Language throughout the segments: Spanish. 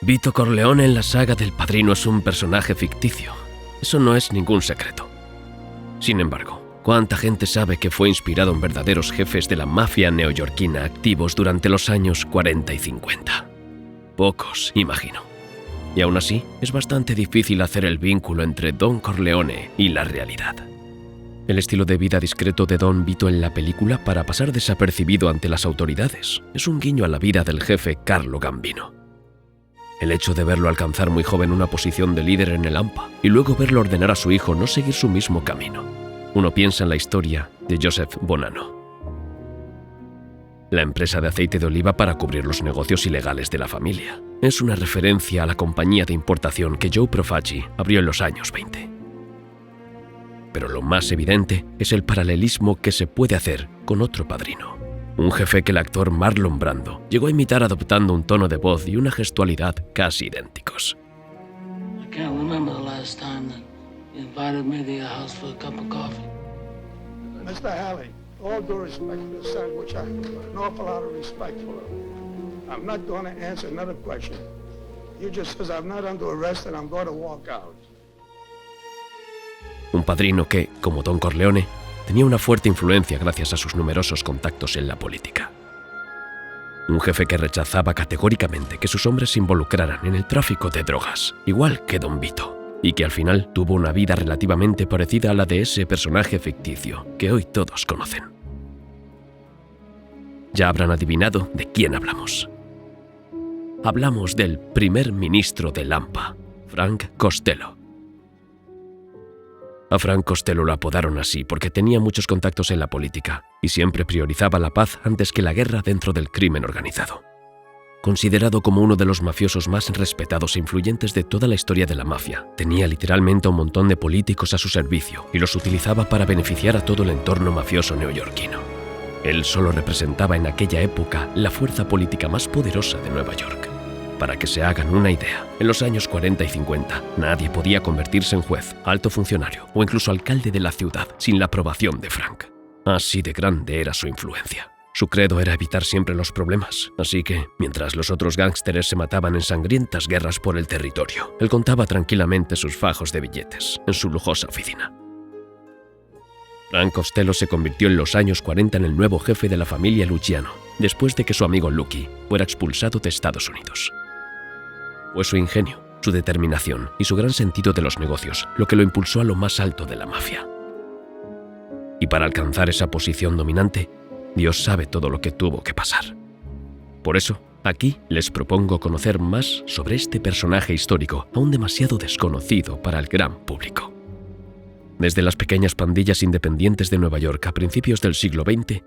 Vito Corleone en la saga del Padrino es un personaje ficticio. Eso no es ningún secreto. Sin embargo, ¿cuánta gente sabe que fue inspirado en verdaderos jefes de la mafia neoyorquina activos durante los años 40 y 50? Pocos, imagino. Y aún así, es bastante difícil hacer el vínculo entre Don Corleone y la realidad. El estilo de vida discreto de Don Vito en la película para pasar desapercibido ante las autoridades es un guiño a la vida del jefe Carlo Gambino. El hecho de verlo alcanzar muy joven una posición de líder en el AMPA y luego verlo ordenar a su hijo no seguir su mismo camino. Uno piensa en la historia de Joseph Bonanno, la empresa de aceite de oliva para cubrir los negocios ilegales de la familia. Es una referencia a la compañía de importación que Joe Profaci abrió en los años 20. Pero lo más evidente es el paralelismo que se puede hacer con otro padrino. Un jefe que el actor Marlon Brando llegó a imitar adoptando un tono de voz y una gestualidad casi idénticos. I can't remember the last time that you invited me to your house for a cup of coffee. Mr. Halley, all due respect for the sandwich, I have an awful lot of respect for him. I'm not going to answer another question. You just says I'm not under arrest and I'm going to walk out. Un padrino que, como Don Corleone, tenía una fuerte influencia gracias a sus numerosos contactos en la política. Un jefe que rechazaba categóricamente que sus hombres se involucraran en el tráfico de drogas, igual que Don Vito, y que al final tuvo una vida relativamente parecida a la de ese personaje ficticio que hoy todos conocen. Ya habrán adivinado de quién hablamos. Hablamos del primer ministro del AMPA, Frank Costello. A Frank Costello lo apodaron así porque tenía muchos contactos en la política y siempre priorizaba la paz antes que la guerra dentro del crimen organizado. Considerado como uno de los mafiosos más respetados e influyentes de toda la historia de la mafia, tenía literalmente un montón de políticos a su servicio y los utilizaba para beneficiar a todo el entorno mafioso neoyorquino. Él solo representaba en aquella época la fuerza política más poderosa de Nueva York. Para que se hagan una idea, en los años 40 y 50, nadie podía convertirse en juez, alto funcionario o incluso alcalde de la ciudad sin la aprobación de Frank. Así de grande era su influencia. Su credo era evitar siempre los problemas, así que, mientras los otros gángsteres se mataban en sangrientas guerras por el territorio, él contaba tranquilamente sus fajos de billetes en su lujosa oficina. Frank Costello se convirtió en los años 40 en el nuevo jefe de la familia Luciano, después de que su amigo Lucky fuera expulsado de Estados Unidos. Fue su ingenio, su determinación y su gran sentido de los negocios lo que lo impulsó a lo más alto de la mafia. Y para alcanzar esa posición dominante, Dios sabe todo lo que tuvo que pasar. Por eso, aquí les propongo conocer más sobre este personaje histórico aún demasiado desconocido para el gran público. Desde las pequeñas pandillas independientes de Nueva York a principios del siglo XX,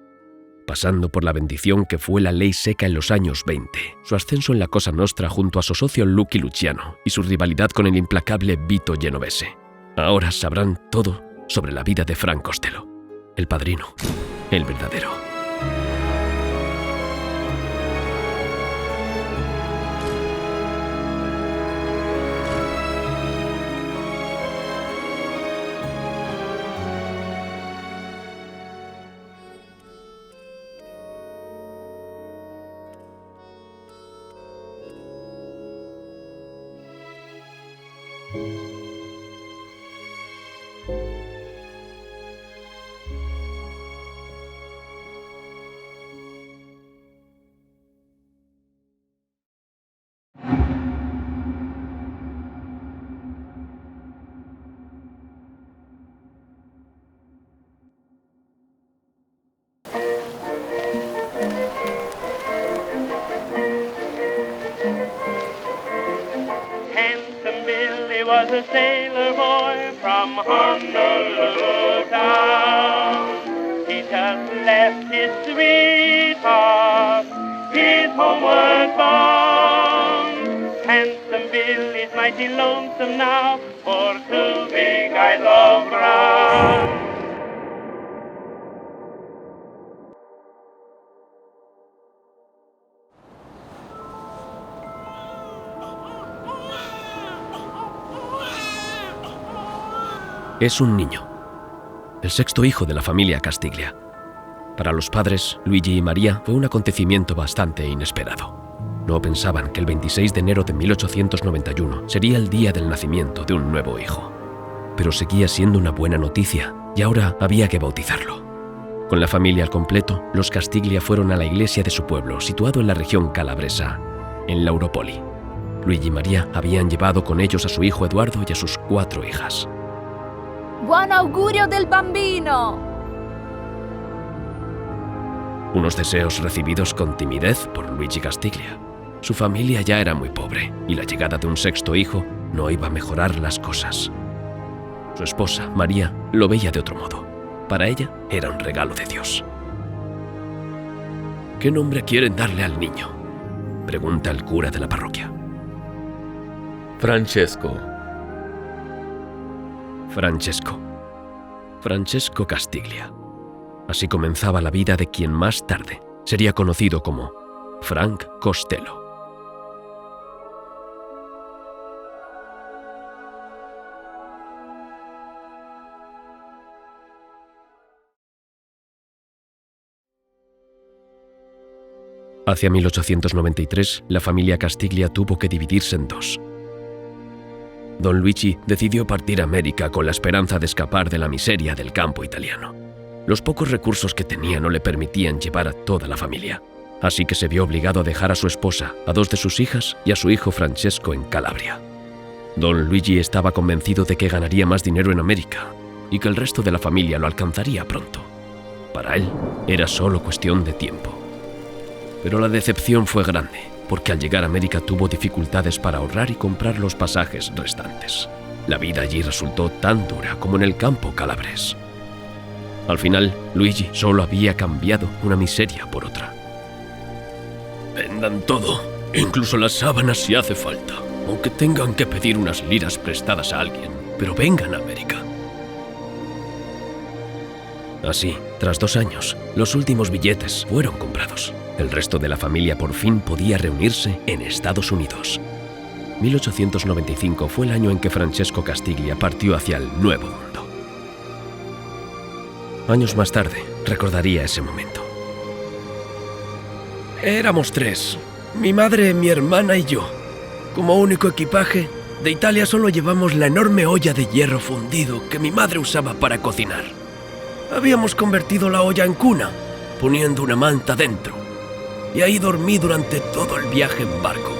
pasando por la bendición que fue la ley seca en los años 20, su ascenso en la Cosa Nostra junto a su socio Lucky Luciano y su rivalidad con el implacable Vito Genovese. Ahora sabrán todo sobre la vida de Frank Costello, el padrino, el verdadero. Was a sailor boy from Honolulu town. He just left his sweetheart, he's homeward bound. Handsome Bill is mighty lonesome now for two big eyes of brown. Es un niño, el sexto hijo de la familia Castiglia. Para los padres, Luigi y María, fue un acontecimiento bastante inesperado. no pensaban que el 26 de enero de 1891 sería el día del nacimiento de un nuevo hijo. Pero seguía siendo una buena noticia y ahora había que bautizarlo. Con la familia al completo, los Castiglia fueron a la iglesia de su pueblo, situado en la región calabresa, en Lauropoli. Luigi y María habían llevado con ellos a su hijo Eduardo y a sus 4 hijas. Buon augurio del bambino. Unos deseos recibidos con timidez por Luigi Castiglia. Su familia ya era muy pobre y la llegada de un 6º hijo no iba a mejorar las cosas. Su esposa, María, lo veía de otro modo. Para ella era un regalo de Dios. ¿Qué nombre quieren darle al niño?, pregunta el cura de la parroquia. Francesco. Francesco Castiglia. Así comenzaba la vida de quien más tarde sería conocido como Frank Costello. Hacia 1893, la familia Castiglia tuvo que dividirse en 2. Don Luigi decidió partir a América con la esperanza de escapar de la miseria del campo italiano. Los pocos recursos que tenía no le permitían llevar a toda la familia, así que se vio obligado a dejar a su esposa, a 2 de sus hijas y a su hijo Francesco en Calabria. Don Luigi estaba convencido de que ganaría más dinero en América y que el resto de la familia lo alcanzaría pronto. Para él era solo cuestión de tiempo. Pero la decepción fue grande, porque al llegar a América tuvo dificultades para ahorrar y comprar los pasajes restantes. La vida allí resultó tan dura como en el campo calabrés. Al final, Luigi solo había cambiado una miseria por otra. Vendan todo, incluso las sábanas si hace falta, aunque tengan que pedir unas liras prestadas a alguien, pero vengan a América. Así, tras 2 años, los últimos billetes fueron comprados. El resto de la familia por fin podía reunirse en Estados Unidos. 1895 fue el año en que Francesco Castiglia partió hacia el Nuevo Mundo. Años más tarde, recordaría ese momento. Éramos 3, mi madre, mi hermana y yo. Como único equipaje, de Italia solo llevamos la enorme olla de hierro fundido que mi madre usaba para cocinar. Habíamos convertido la olla en cuna, poniendo una manta dentro, y ahí dormí durante todo el viaje en barco.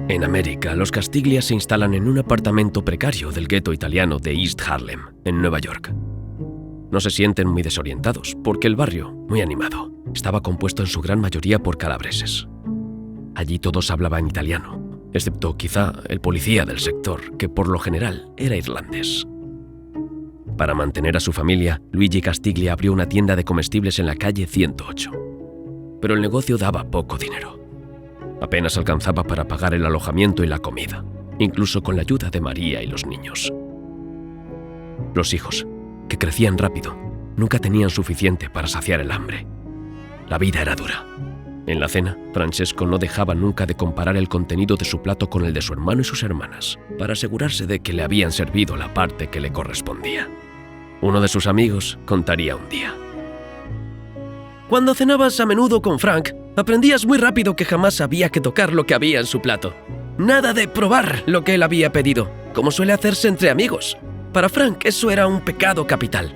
En América, los Castiglia se instalan en un apartamento precario del gueto italiano de East Harlem, en Nueva York. No se sienten muy desorientados, porque el barrio, muy animado, estaba compuesto en su gran mayoría por calabreses. Allí todos hablaban italiano, excepto quizá el policía del sector, que por lo general era irlandés. Para mantener a su familia, Luigi Castiglia abrió una tienda de comestibles en la calle 108. Pero el negocio daba poco dinero. Apenas alcanzaba para pagar el alojamiento y la comida, incluso con la ayuda de María y los niños. Los hijos, que crecían rápido, nunca tenían suficiente para saciar el hambre. La vida era dura. En la cena, Francesco no dejaba nunca de comparar el contenido de su plato con el de su hermano y sus hermanas, para asegurarse de que le habían servido la parte que le correspondía. Uno de sus amigos contaría un día: cuando cenabas a menudo con Frank, aprendías muy rápido que jamás había que tocar lo que había en su plato. Nada de probar lo que él había pedido, como suele hacerse entre amigos. Para Frank eso era un pecado capital.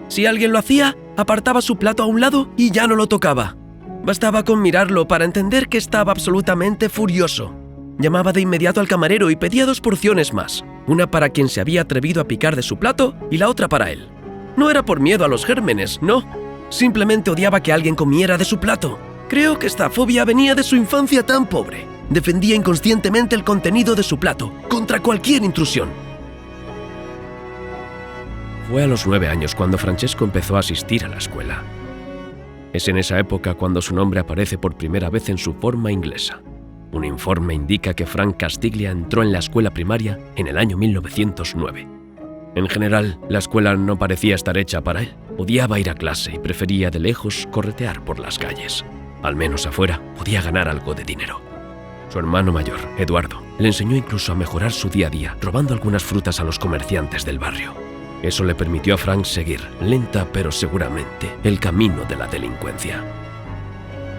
Si alguien lo hacía, apartaba su plato a un lado y ya no lo tocaba. Bastaba con mirarlo para entender que estaba absolutamente furioso. Llamaba de inmediato al camarero y pedía 2 porciones más, una para quien se había atrevido a picar de su plato y la otra para él. No era por miedo a los gérmenes, no. Simplemente odiaba que alguien comiera de su plato. Creo que esta fobia venía de su infancia tan pobre. Defendía inconscientemente el contenido de su plato contra cualquier intrusión. Fue a los 9 años cuando Francesco empezó a asistir a la escuela. Es en esa época cuando su nombre aparece por primera vez en su forma inglesa. Un informe indica que Frank Castiglia entró en la escuela primaria en el año 1909. En general, la escuela no parecía estar hecha para él, Odiaba ir a clase y prefería de lejos corretear por las calles. Al menos afuera podía ganar algo de dinero. Su hermano mayor, Eduardo, le enseñó incluso a mejorar su día a día, robando algunas frutas a los comerciantes del barrio. Eso le permitió a Frank seguir, lenta pero seguramente, el camino de la delincuencia.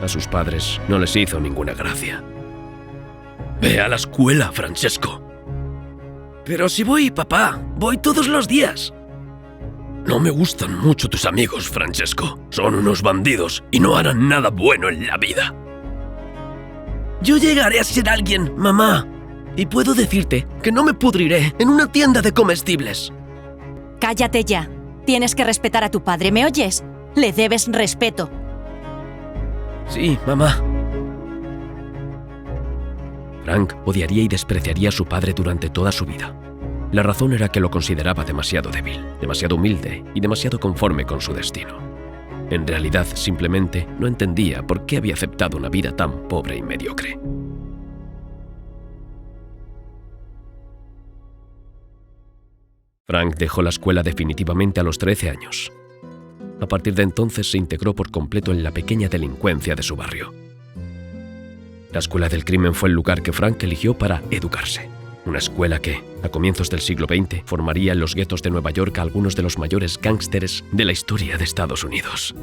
A sus padres no les hizo ninguna gracia. «Ve a la escuela, Francesco». «Pero si voy, papá, voy todos los días». «No me gustan mucho tus amigos, Francesco. Son unos bandidos y no harán nada bueno en la vida». «Yo llegaré a ser alguien, mamá. Y puedo decirte que no me pudriré en una tienda de comestibles». Cállate ya. Tienes que respetar a tu padre, ¿me oyes? Le debes respeto. «Sí, mamá». Frank odiaría y despreciaría a su padre durante toda su vida. La razón era que lo consideraba demasiado débil, demasiado humilde y demasiado conforme con su destino. En realidad, simplemente no entendía por qué había aceptado una vida tan pobre y mediocre. Frank dejó la escuela definitivamente a los 13 años. A partir de entonces se integró por completo en la pequeña delincuencia de su barrio. La escuela del crimen fue el lugar que Frank eligió para educarse. Una escuela que, a comienzos del siglo XX, formaría en los guetos de Nueva York a algunos de los mayores gángsteres de la historia de Estados Unidos.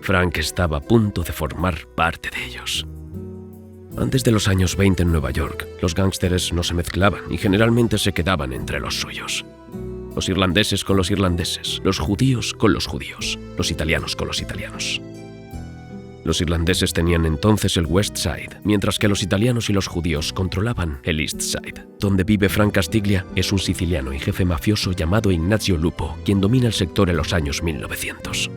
Frank estaba a punto de formar parte de ellos. Antes de los años 20 en Nueva York, los gángsteres no se mezclaban y generalmente se quedaban entre los suyos. Los irlandeses con los irlandeses, los judíos con los judíos, los italianos con los italianos. Los irlandeses tenían entonces el West Side, mientras que los italianos y los judíos controlaban el East Side. Donde vive Frank Castiglia es un siciliano y jefe mafioso llamado Ignazio Lupo, quien domina el sector en los años 1900.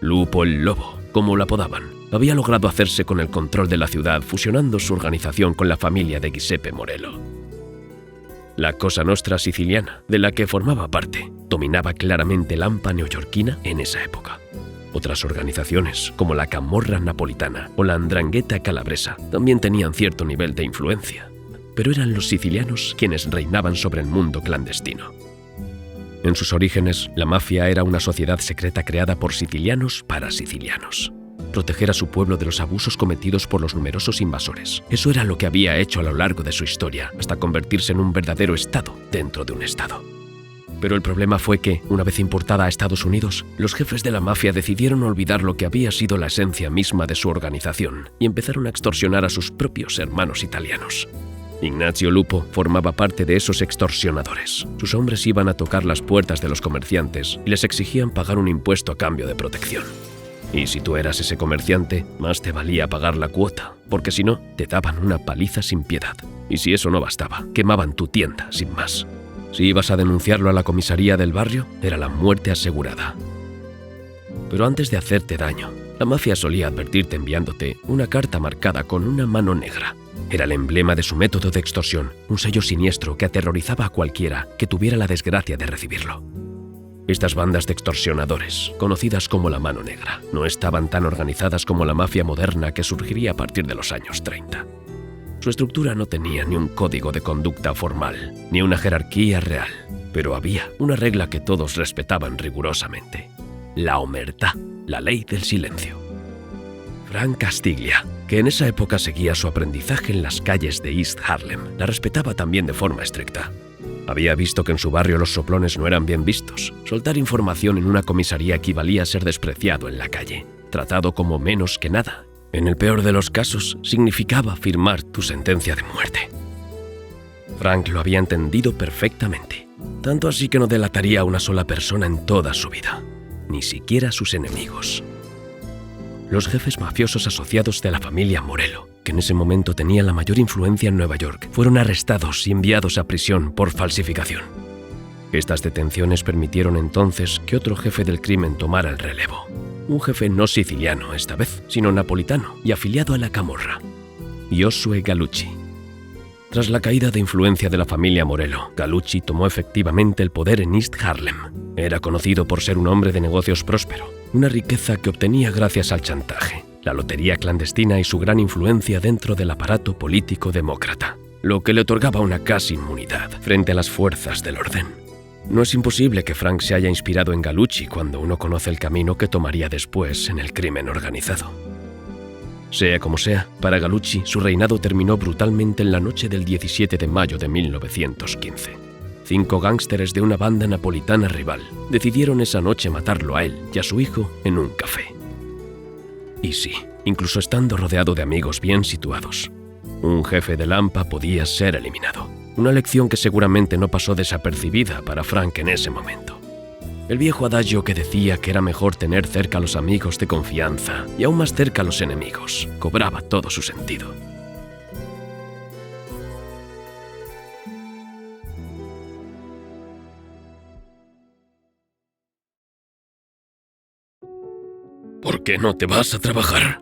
Lupo el Lobo, como lo apodaban, había logrado hacerse con el control de la ciudad fusionando su organización con la familia de Giuseppe Morello. La Cosa Nostra siciliana, de la que formaba parte, dominaba claramente la AMPA neoyorquina en esa época. Otras organizaciones, como la Camorra napolitana o la 'Ndrangheta calabresa, también tenían cierto nivel de influencia, pero eran los sicilianos quienes reinaban sobre el mundo clandestino. En sus orígenes, la mafia era una sociedad secreta creada por sicilianos para sicilianos. Proteger a su pueblo de los abusos cometidos por los numerosos invasores. Eso era lo que había hecho a lo largo de su historia, hasta convertirse en un verdadero estado dentro de un estado. Pero el problema fue que, una vez importada a Estados Unidos, los jefes de la mafia decidieron olvidar lo que había sido la esencia misma de su organización y empezaron a extorsionar a sus propios hermanos italianos. Ignazio Lupo formaba parte de esos extorsionadores. Sus hombres iban a tocar las puertas de los comerciantes y les exigían pagar un impuesto a cambio de protección. Y si tú eras ese comerciante, más te valía pagar la cuota, porque si no, te daban una paliza sin piedad. Y si eso no bastaba, quemaban tu tienda sin más. Si ibas a denunciarlo a la comisaría del barrio, era la muerte asegurada. Pero antes de hacerte daño, la mafia solía advertirte enviándote una carta marcada con una mano negra. Era el emblema de su método de extorsión, un sello siniestro que aterrorizaba a cualquiera que tuviera la desgracia de recibirlo. Estas bandas de extorsionadores, conocidas como la Mano Negra, no estaban tan organizadas como la mafia moderna que surgiría a partir de los años 30. Su estructura no tenía ni un código de conducta formal, ni una jerarquía real, pero había una regla que todos respetaban rigurosamente: la omertá, la ley del silencio. Frank Castiglia, que en esa época seguía su aprendizaje en las calles de East Harlem, la respetaba también de forma estricta. Había visto que en su barrio los soplones no eran bien vistos. Soltar información en una comisaría equivalía a ser despreciado en la calle, tratado como menos que nada. En el peor de los casos, significaba firmar tu sentencia de muerte. Frank lo había entendido perfectamente, tanto así que no delataría a una sola persona en toda su vida, ni siquiera a sus enemigos. Los jefes mafiosos asociados de la familia Morello, que en ese momento tenía la mayor influencia en Nueva York, fueron arrestados y enviados a prisión por falsificación. Estas detenciones permitieron entonces que otro jefe del crimen tomara el relevo. Un jefe no siciliano esta vez, sino napolitano y afiliado a la Camorra, Josué Gallucci. Tras la caída de influencia de la familia Morello, Gallucci tomó efectivamente el poder en East Harlem. Era conocido por ser un hombre de negocios próspero, una riqueza que obtenía gracias al chantaje, la lotería clandestina y su gran influencia dentro del aparato político demócrata, lo que le otorgaba una casi inmunidad frente a las fuerzas del orden. No es imposible que Frank se haya inspirado en Gallucci cuando uno conoce el camino que tomaría después en el crimen organizado. Sea como sea, para Gallucci su reinado terminó brutalmente en la noche del 17 de mayo de 1915. 5 gángsteres de una banda napolitana rival decidieron esa noche matarlo a él y a su hijo en un café. Y sí, incluso estando rodeado de amigos bien situados, un jefe de Lampa podía ser eliminado. Una lección que seguramente no pasó desapercibida para Frank en ese momento. El viejo adagio que decía que era mejor tener cerca a los amigos de confianza y aún más cerca a los enemigos cobraba todo su sentido. ¿Por qué no te vas a trabajar?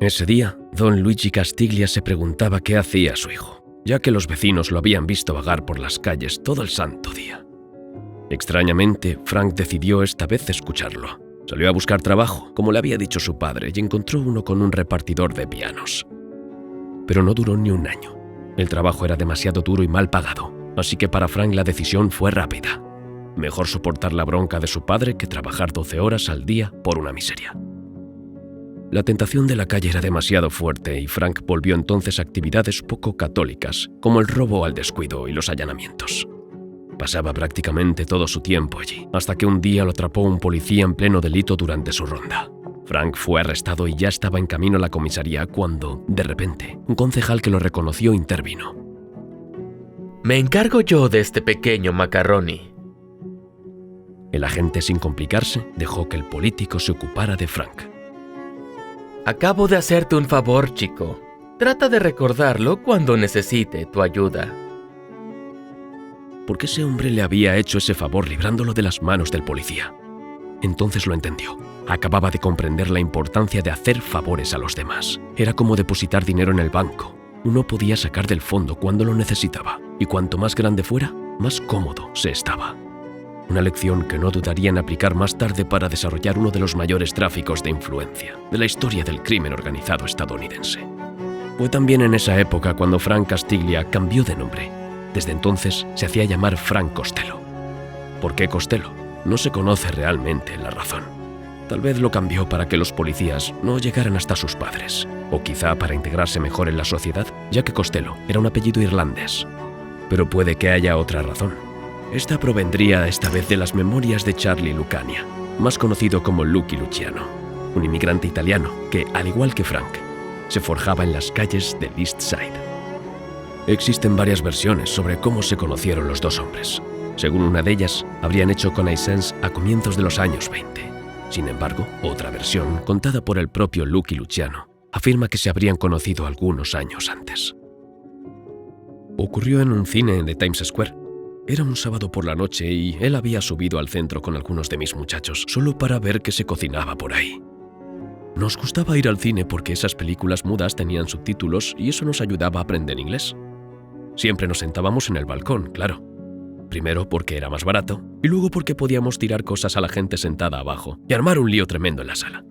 Ese día, don Luigi Castiglia se preguntaba qué hacía su hijo, ya que los vecinos lo habían visto vagar por las calles todo el santo día. Extrañamente, Frank decidió esta vez escucharlo. Salió a buscar trabajo, como le había dicho su padre, y encontró uno con un repartidor de pianos. Pero no duró ni un año. El trabajo era demasiado duro y mal pagado, así que para Frank la decisión fue rápida. Mejor soportar la bronca de su padre que trabajar 12 horas al día por una miseria. La tentación de la calle era demasiado fuerte y Frank volvió entonces a actividades poco católicas, como el robo al descuido y los allanamientos. Pasaba prácticamente todo su tiempo allí, hasta que un día lo atrapó un policía en pleno delito durante su ronda. Frank fue arrestado y ya estaba en camino a la comisaría cuando, de repente, un concejal que lo reconoció intervino. Me encargo yo de este pequeño macarroni. El agente, sin complicarse, dejó que el político se ocupara de Frank. Acabo de hacerte un favor, chico. Trata de recordarlo cuando necesite tu ayuda. ¿Por qué ese hombre le había hecho ese favor librándolo de las manos del policía? Entonces lo entendió. Acababa de comprender la importancia de hacer favores a los demás. Era como depositar dinero en el banco. Uno podía sacar del fondo cuando lo necesitaba, y cuanto más grande fuera, más cómodo se estaba. Una lección que no dudaría en aplicar más tarde para desarrollar uno de los mayores tráficos de influencia de la historia del crimen organizado estadounidense. Fue también en esa época cuando Frank Castiglia cambió de nombre. Desde entonces se hacía llamar Frank Costello. ¿Por qué Costello? No se conoce realmente la razón. Tal vez lo cambió para que los policías no llegaran hasta sus padres, o quizá para integrarse mejor en la sociedad, ya que Costello era un apellido irlandés. Pero puede que haya otra razón. Esta provendría esta vez de las memorias de Charlie Lucania, más conocido como Lucky Luciano, un inmigrante italiano que, al igual que Frank, se forjaba en las calles del East Side. Existen varias versiones sobre cómo se conocieron los dos hombres. Según una de ellas, habrían hecho connaissance a comienzos de los años 20. Sin embargo, otra versión, contada por el propio Lucky Luciano, afirma que se habrían conocido algunos años antes. Ocurrió en un cine de Times Square. Era un sábado por la noche y él había subido al centro con algunos de mis muchachos solo para ver qué se cocinaba por ahí. Nos gustaba ir al cine porque esas películas mudas tenían subtítulos y eso nos ayudaba a aprender inglés. Siempre nos sentábamos en el balcón, claro. Primero porque era más barato y luego porque podíamos tirar cosas a la gente sentada abajo y armar un lío tremendo en la sala.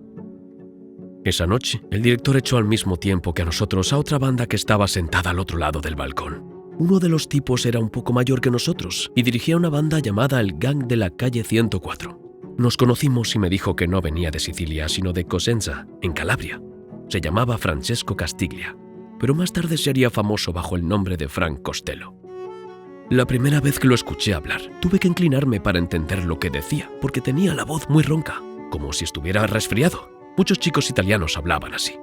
Esa noche, el director echó al mismo tiempo que a nosotros a otra banda que estaba sentada al otro lado del balcón. Uno de los tipos era un poco mayor que nosotros y dirigía una banda llamada el Gang de la Calle 104. Nos conocimos y me dijo que no venía de Sicilia, sino de Cosenza, en Calabria. Se llamaba Francesco Castiglia, pero más tarde sería famoso bajo el nombre de Frank Costello. La primera vez que lo escuché hablar, tuve que inclinarme para entender lo que decía, porque tenía la voz muy ronca, como si estuviera resfriado. Muchos chicos italianos hablaban así.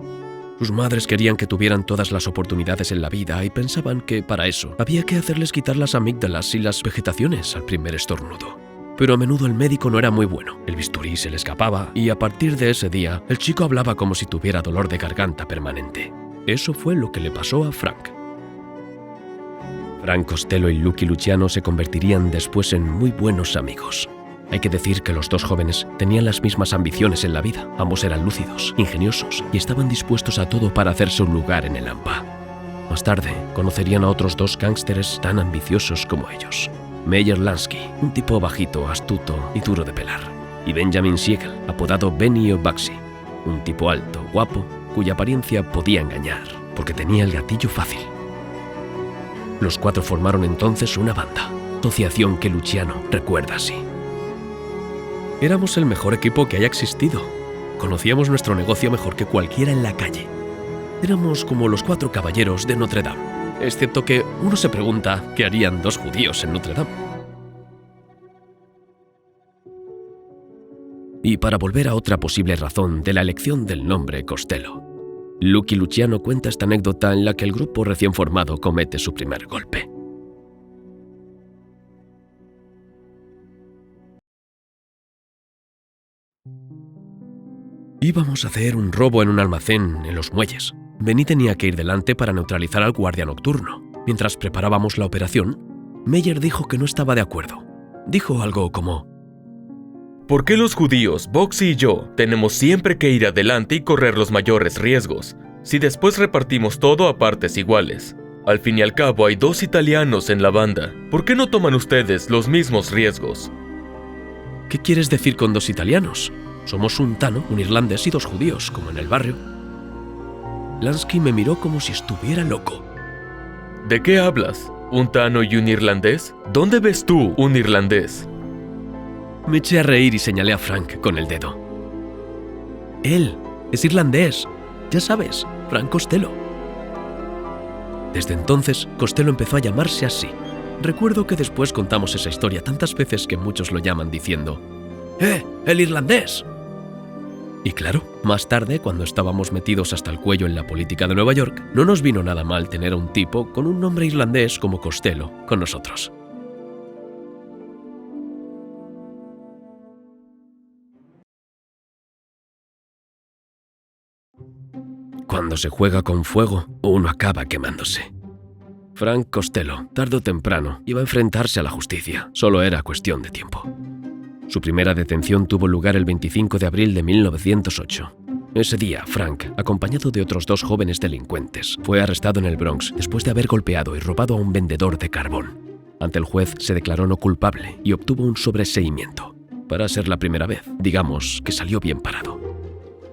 Sus madres querían que tuvieran todas las oportunidades en la vida y pensaban que, para eso, había que hacerles quitar las amígdalas y las vegetaciones al primer estornudo. Pero a menudo el médico no era muy bueno, el bisturí se le escapaba y a partir de ese día, el chico hablaba como si tuviera dolor de garganta permanente. Eso fue lo que le pasó a Frank. Frank Costello y Lucky Luciano se convertirían después en muy buenos amigos. Hay que decir que los dos jóvenes tenían las mismas ambiciones en la vida. Ambos eran lúcidos, ingeniosos y estaban dispuestos a todo para hacerse un lugar en el AMPA. Más tarde, conocerían a otros dos gángsteres tan ambiciosos como ellos. Meyer Lansky, un tipo bajito, astuto y duro de pelar. Y Benjamin Siegel, apodado Benny O'Bugsy, un tipo alto, guapo, cuya apariencia podía engañar, porque tenía el gatillo fácil. Los cuatro formaron entonces una banda. asociación que Luciano recuerda así. Éramos el mejor equipo que haya existido. Conocíamos nuestro negocio mejor que cualquiera en la calle. Éramos como los 4 caballeros de Notre Dame, excepto que uno se pregunta qué harían 2 judíos en Notre Dame. Y para volver a otra posible razón de la elección del nombre Costello, Lucky Luciano cuenta esta anécdota en la que el grupo recién formado comete su primer golpe. Íbamos a hacer un robo en un almacén en los muelles. Benny tenía que ir delante para neutralizar al guardia nocturno. Mientras preparábamos la operación, Meyer dijo que no estaba de acuerdo. Dijo algo como: ¿por qué los judíos, Boxy y yo, tenemos siempre que ir adelante y correr los mayores riesgos, si después repartimos todo a partes iguales? Al fin y al cabo hay 2 italianos en la banda. ¿Por qué no toman ustedes los mismos riesgos? ¿Qué quieres decir con 2 italianos? Somos un tano, un irlandés y 2 judíos, como en el barrio. Lansky me miró como si estuviera loco. ¿De qué hablas? ¿Un tano y un irlandés? ¿Dónde ves tú un irlandés? Me eché a reír y señalé a Frank con el dedo. Él es irlandés, ya sabes, Frank Costello. Desde entonces, Costello empezó a llamarse así. Recuerdo que después contamos esa historia tantas veces que muchos lo llaman diciendo: ¡el irlandés! Y claro, más tarde, cuando estábamos metidos hasta el cuello en la política de Nueva York, no nos vino nada mal tener a un tipo con un nombre irlandés como Costello con nosotros. Cuando se juega con fuego, uno acaba quemándose. Frank Costello, tarde o temprano, iba a enfrentarse a la justicia. Solo era cuestión de tiempo. Su primera detención tuvo lugar el 25 de abril de 1908. Ese día, Frank, acompañado de otros 2 jóvenes delincuentes, fue arrestado en el Bronx después de haber golpeado y robado a un vendedor de carbón. Ante el juez se declaró no culpable y obtuvo un sobreseimiento. Para ser la primera vez, digamos que salió bien parado.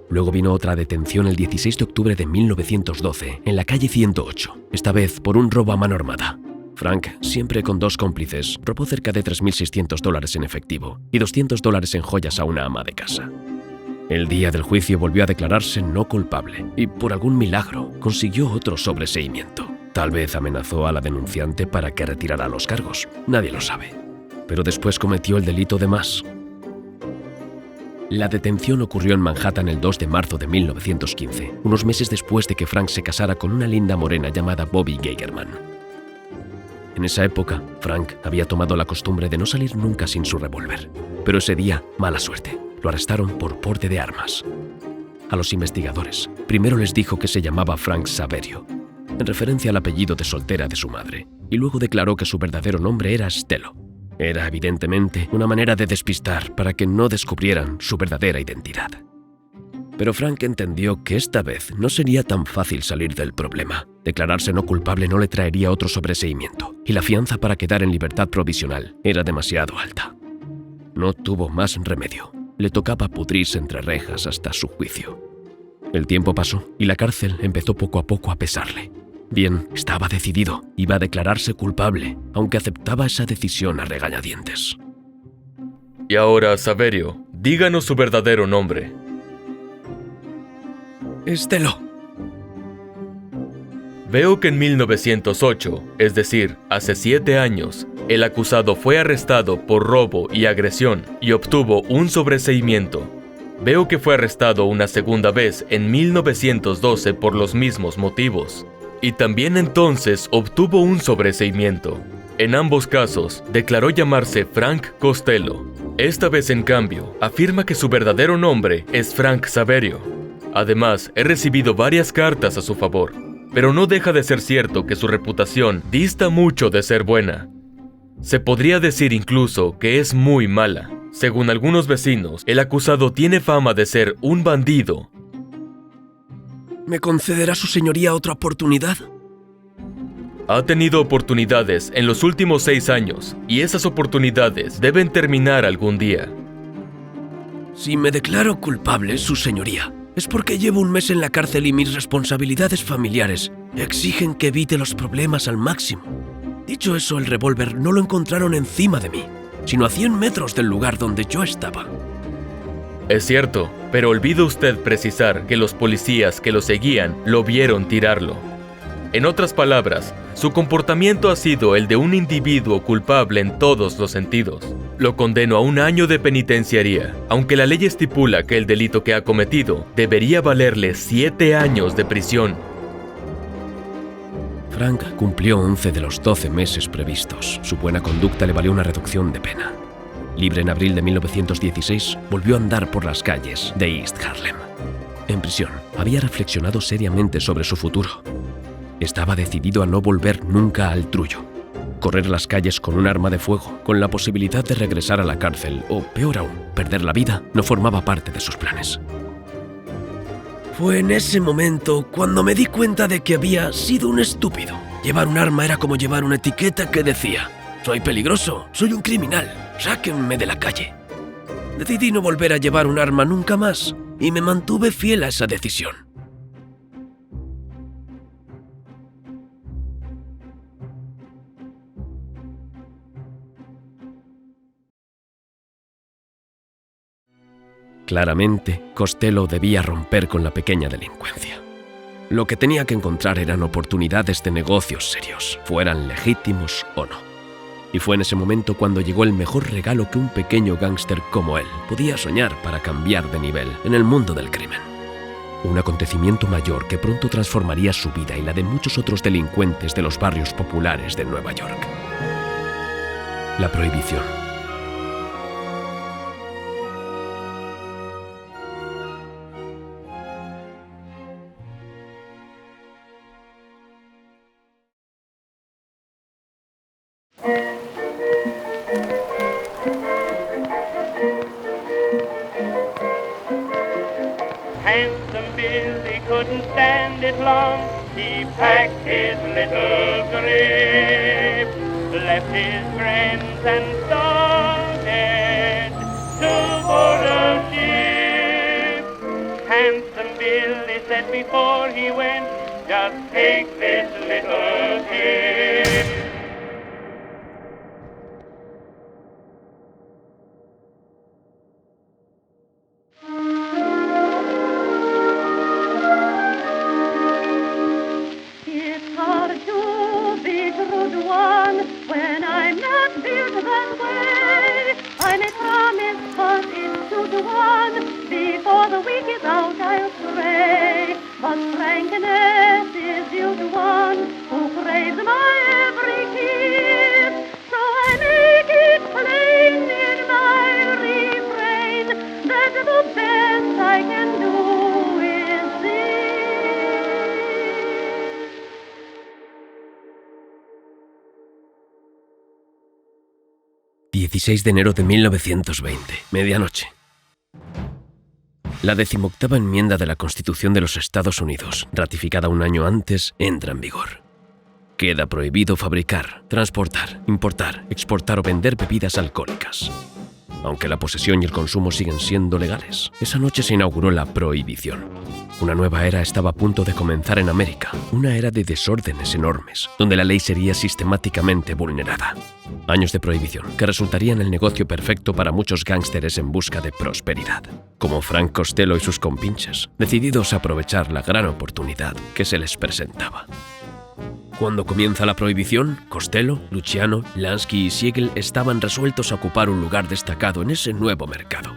Luego vino otra detención el 16 de octubre de 1912, en la calle 108, esta vez por un robo a mano armada. Frank, siempre con 2 cómplices, robó cerca de $3.600 en efectivo y $200 en joyas a una ama de casa. El día del juicio volvió a declararse no culpable y, por algún milagro, consiguió otro sobreseimiento. Tal vez amenazó a la denunciante para que retirara los cargos, nadie lo sabe. Pero después cometió el delito de más. La detención ocurrió en Manhattan el 2 de marzo de 1915, unos meses después de que Frank se casara con una linda morena llamada Bobby Geigerman. En esa época, Frank había tomado la costumbre de no salir nunca sin su revólver. Pero ese día, mala suerte, lo arrestaron por porte de armas. A los investigadores, primero les dijo que se llamaba Frank Saverio, en referencia al apellido de soltera de su madre, y luego declaró que su verdadero nombre era Stello. Era evidentemente una manera de despistar para que no descubrieran su verdadera identidad. Pero Frank entendió que esta vez no sería tan fácil salir del problema. Declararse no culpable no le traería otro sobreseimiento, y la fianza para quedar en libertad provisional era demasiado alta. No tuvo más remedio. Le tocaba pudrirse entre rejas hasta su juicio. El tiempo pasó y la cárcel empezó poco a poco a pesarle. Bien, estaba decidido, iba a declararse culpable, aunque aceptaba esa decisión a regañadientes. Y ahora, Saverio, díganos su verdadero nombre. Stello. Veo que en 1908, es decir, hace 7 años, el acusado fue arrestado por robo y agresión y obtuvo un sobreseimiento. Veo que fue arrestado una segunda vez en 1912 por los mismos motivos. Y también entonces obtuvo un sobreseimiento. En ambos casos, declaró llamarse Frank Costello. Esta vez, en cambio, afirma que su verdadero nombre es Frank Saverio. Además, he recibido varias cartas a su favor, pero no deja de ser cierto que su reputación dista mucho de ser buena. Se podría decir incluso que es muy mala. Según algunos vecinos, el acusado tiene fama de ser un bandido. ¿Me concederá su señoría otra oportunidad? Ha tenido oportunidades en los últimos 6 años, y esas oportunidades deben terminar algún día. Si me declaro culpable, su señoría, es porque llevo un mes en la cárcel y mis responsabilidades familiares exigen que evite los problemas al máximo. Dicho eso, el revólver no lo encontraron encima de mí, sino a 100 metros del lugar donde yo estaba. Es cierto, pero olvida usted precisar que los policías que lo seguían lo vieron tirarlo. En otras palabras, su comportamiento ha sido el de un individuo culpable en todos los sentidos. Lo condeno a 1 año de penitenciaría, aunque la ley estipula que el delito que ha cometido debería valerle 7 años de prisión. Frank cumplió 11 de los 12 meses previstos. Su buena conducta le valió una reducción de pena. Libre en abril de 1916, volvió a andar por las calles de East Harlem. En prisión, había reflexionado seriamente sobre su futuro. Estaba decidido a no volver nunca al trullo. Correr las calles con un arma de fuego, con la posibilidad de regresar a la cárcel o, peor aún, perder la vida, no formaba parte de sus planes. Fue en ese momento cuando me di cuenta de que había sido un estúpido. Llevar un arma era como llevar una etiqueta que decía: «Soy peligroso, soy un criminal, sáquenme de la calle». Decidí no volver a llevar un arma nunca más y me mantuve fiel a esa decisión. Claramente, Costello debía romper con la pequeña delincuencia. Lo que tenía que encontrar eran oportunidades de negocios serios, fueran legítimos o no. Y fue en ese momento cuando llegó el mejor regalo que un pequeño gángster como él podía soñar para cambiar de nivel en el mundo del crimen. Un acontecimiento mayor que pronto transformaría su vida y la de muchos otros delincuentes de los barrios populares de Nueva York. La prohibición. Handsome Billy couldn't stand it long. He packed his little grip, left his friends and started to board a ship. Handsome Billy said before he went, just take this little tip. When I'm not built that way, I may promise, but it's 2 to 1. Before the week is out, I'll stray. But frankness is due to one who craves my every kiss. So I make it plain in my refrain that the best I can do is this. 16 de enero de 1920, medianoche. La 18ª enmienda de la Constitución de los Estados Unidos, ratificada 1 año antes, entra en vigor. Queda prohibido fabricar, transportar, importar, exportar o vender bebidas alcohólicas. Aunque la posesión y el consumo siguen siendo legales, esa noche se inauguró la prohibición. Una nueva era estaba a punto de comenzar en América, una era de desórdenes enormes, donde la ley sería sistemáticamente vulnerada. Años de prohibición que resultarían el negocio perfecto para muchos gángsteres en busca de prosperidad, como Frank Costello y sus compinches, decididos a aprovechar la gran oportunidad que se les presentaba. Cuando comienza la prohibición, Costello, Luciano, Lansky y Siegel estaban resueltos a ocupar un lugar destacado en ese nuevo mercado.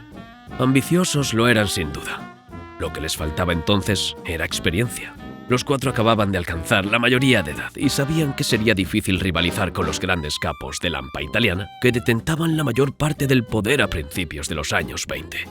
Ambiciosos lo eran sin duda. Lo que les faltaba entonces era experiencia. Los 4 acababan de alcanzar la mayoría de edad y sabían que sería difícil rivalizar con los grandes capos de Lampa italiana que detentaban la mayor parte del poder a principios de los años 20.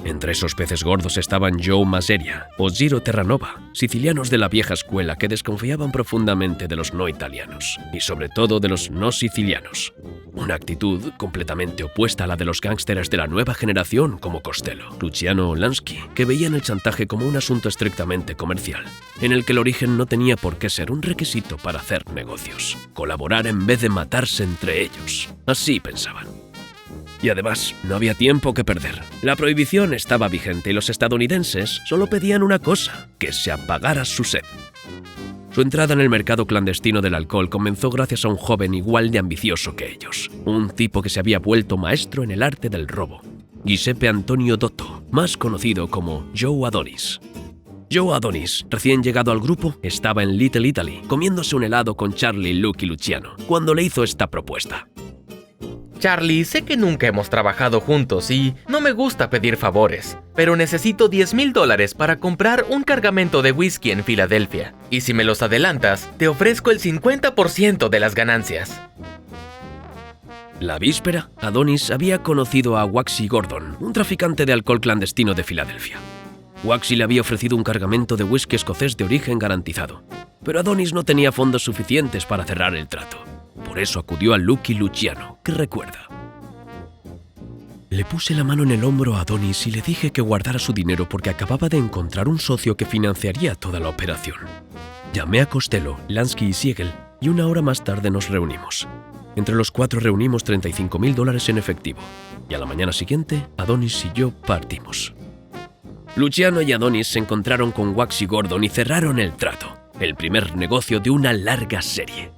Entre esos peces gordos estaban Joe Maseria o Giro Terranova, sicilianos de la vieja escuela que desconfiaban profundamente de los no italianos y sobre todo de los no sicilianos. Una actitud completamente opuesta a la de los gángsteres de la nueva generación como Costello, Luciano o Lansky, que veían el chantaje como un asunto estrictamente comercial, en el que el origen no tenía por qué ser un requisito para hacer negocios. Colaborar en vez de matarse entre ellos. Así pensaban. Y además, no había tiempo que perder. La prohibición estaba vigente y los estadounidenses solo pedían una cosa, que se apagara su sed. Su entrada en el mercado clandestino del alcohol comenzó gracias a un joven igual de ambicioso que ellos, un tipo que se había vuelto maestro en el arte del robo, Giuseppe Antonio Dotto, más conocido como Joe Adonis. Joe Adonis, recién llegado al grupo, estaba en Little Italy comiéndose un helado con Charlie, Luke y Luciano, cuando le hizo esta propuesta. Charlie, sé que nunca hemos trabajado juntos y no me gusta pedir favores, pero necesito $10,000 para comprar un cargamento de whisky en Filadelfia. Y si me los adelantas, te ofrezco el 50% de las ganancias. La víspera, Adonis había conocido a Waxy Gordon, un traficante de alcohol clandestino de Filadelfia. Waxy le había ofrecido un cargamento de whisky escocés de origen garantizado, pero Adonis no tenía fondos suficientes para cerrar el trato. Por eso acudió a Luke y Luciano, que recuerda. Le puse la mano en el hombro a Adonis y le dije que guardara su dinero porque acababa de encontrar un socio que financiaría toda la operación. Llamé a Costello, Lansky y Siegel y una hora más tarde nos reunimos. Entre los cuatro reunimos $35,000 en efectivo y a la mañana siguiente Adonis y yo partimos. Luciano y Adonis se encontraron con Waxy Gordon y cerraron el trato, el primer negocio de una larga serie.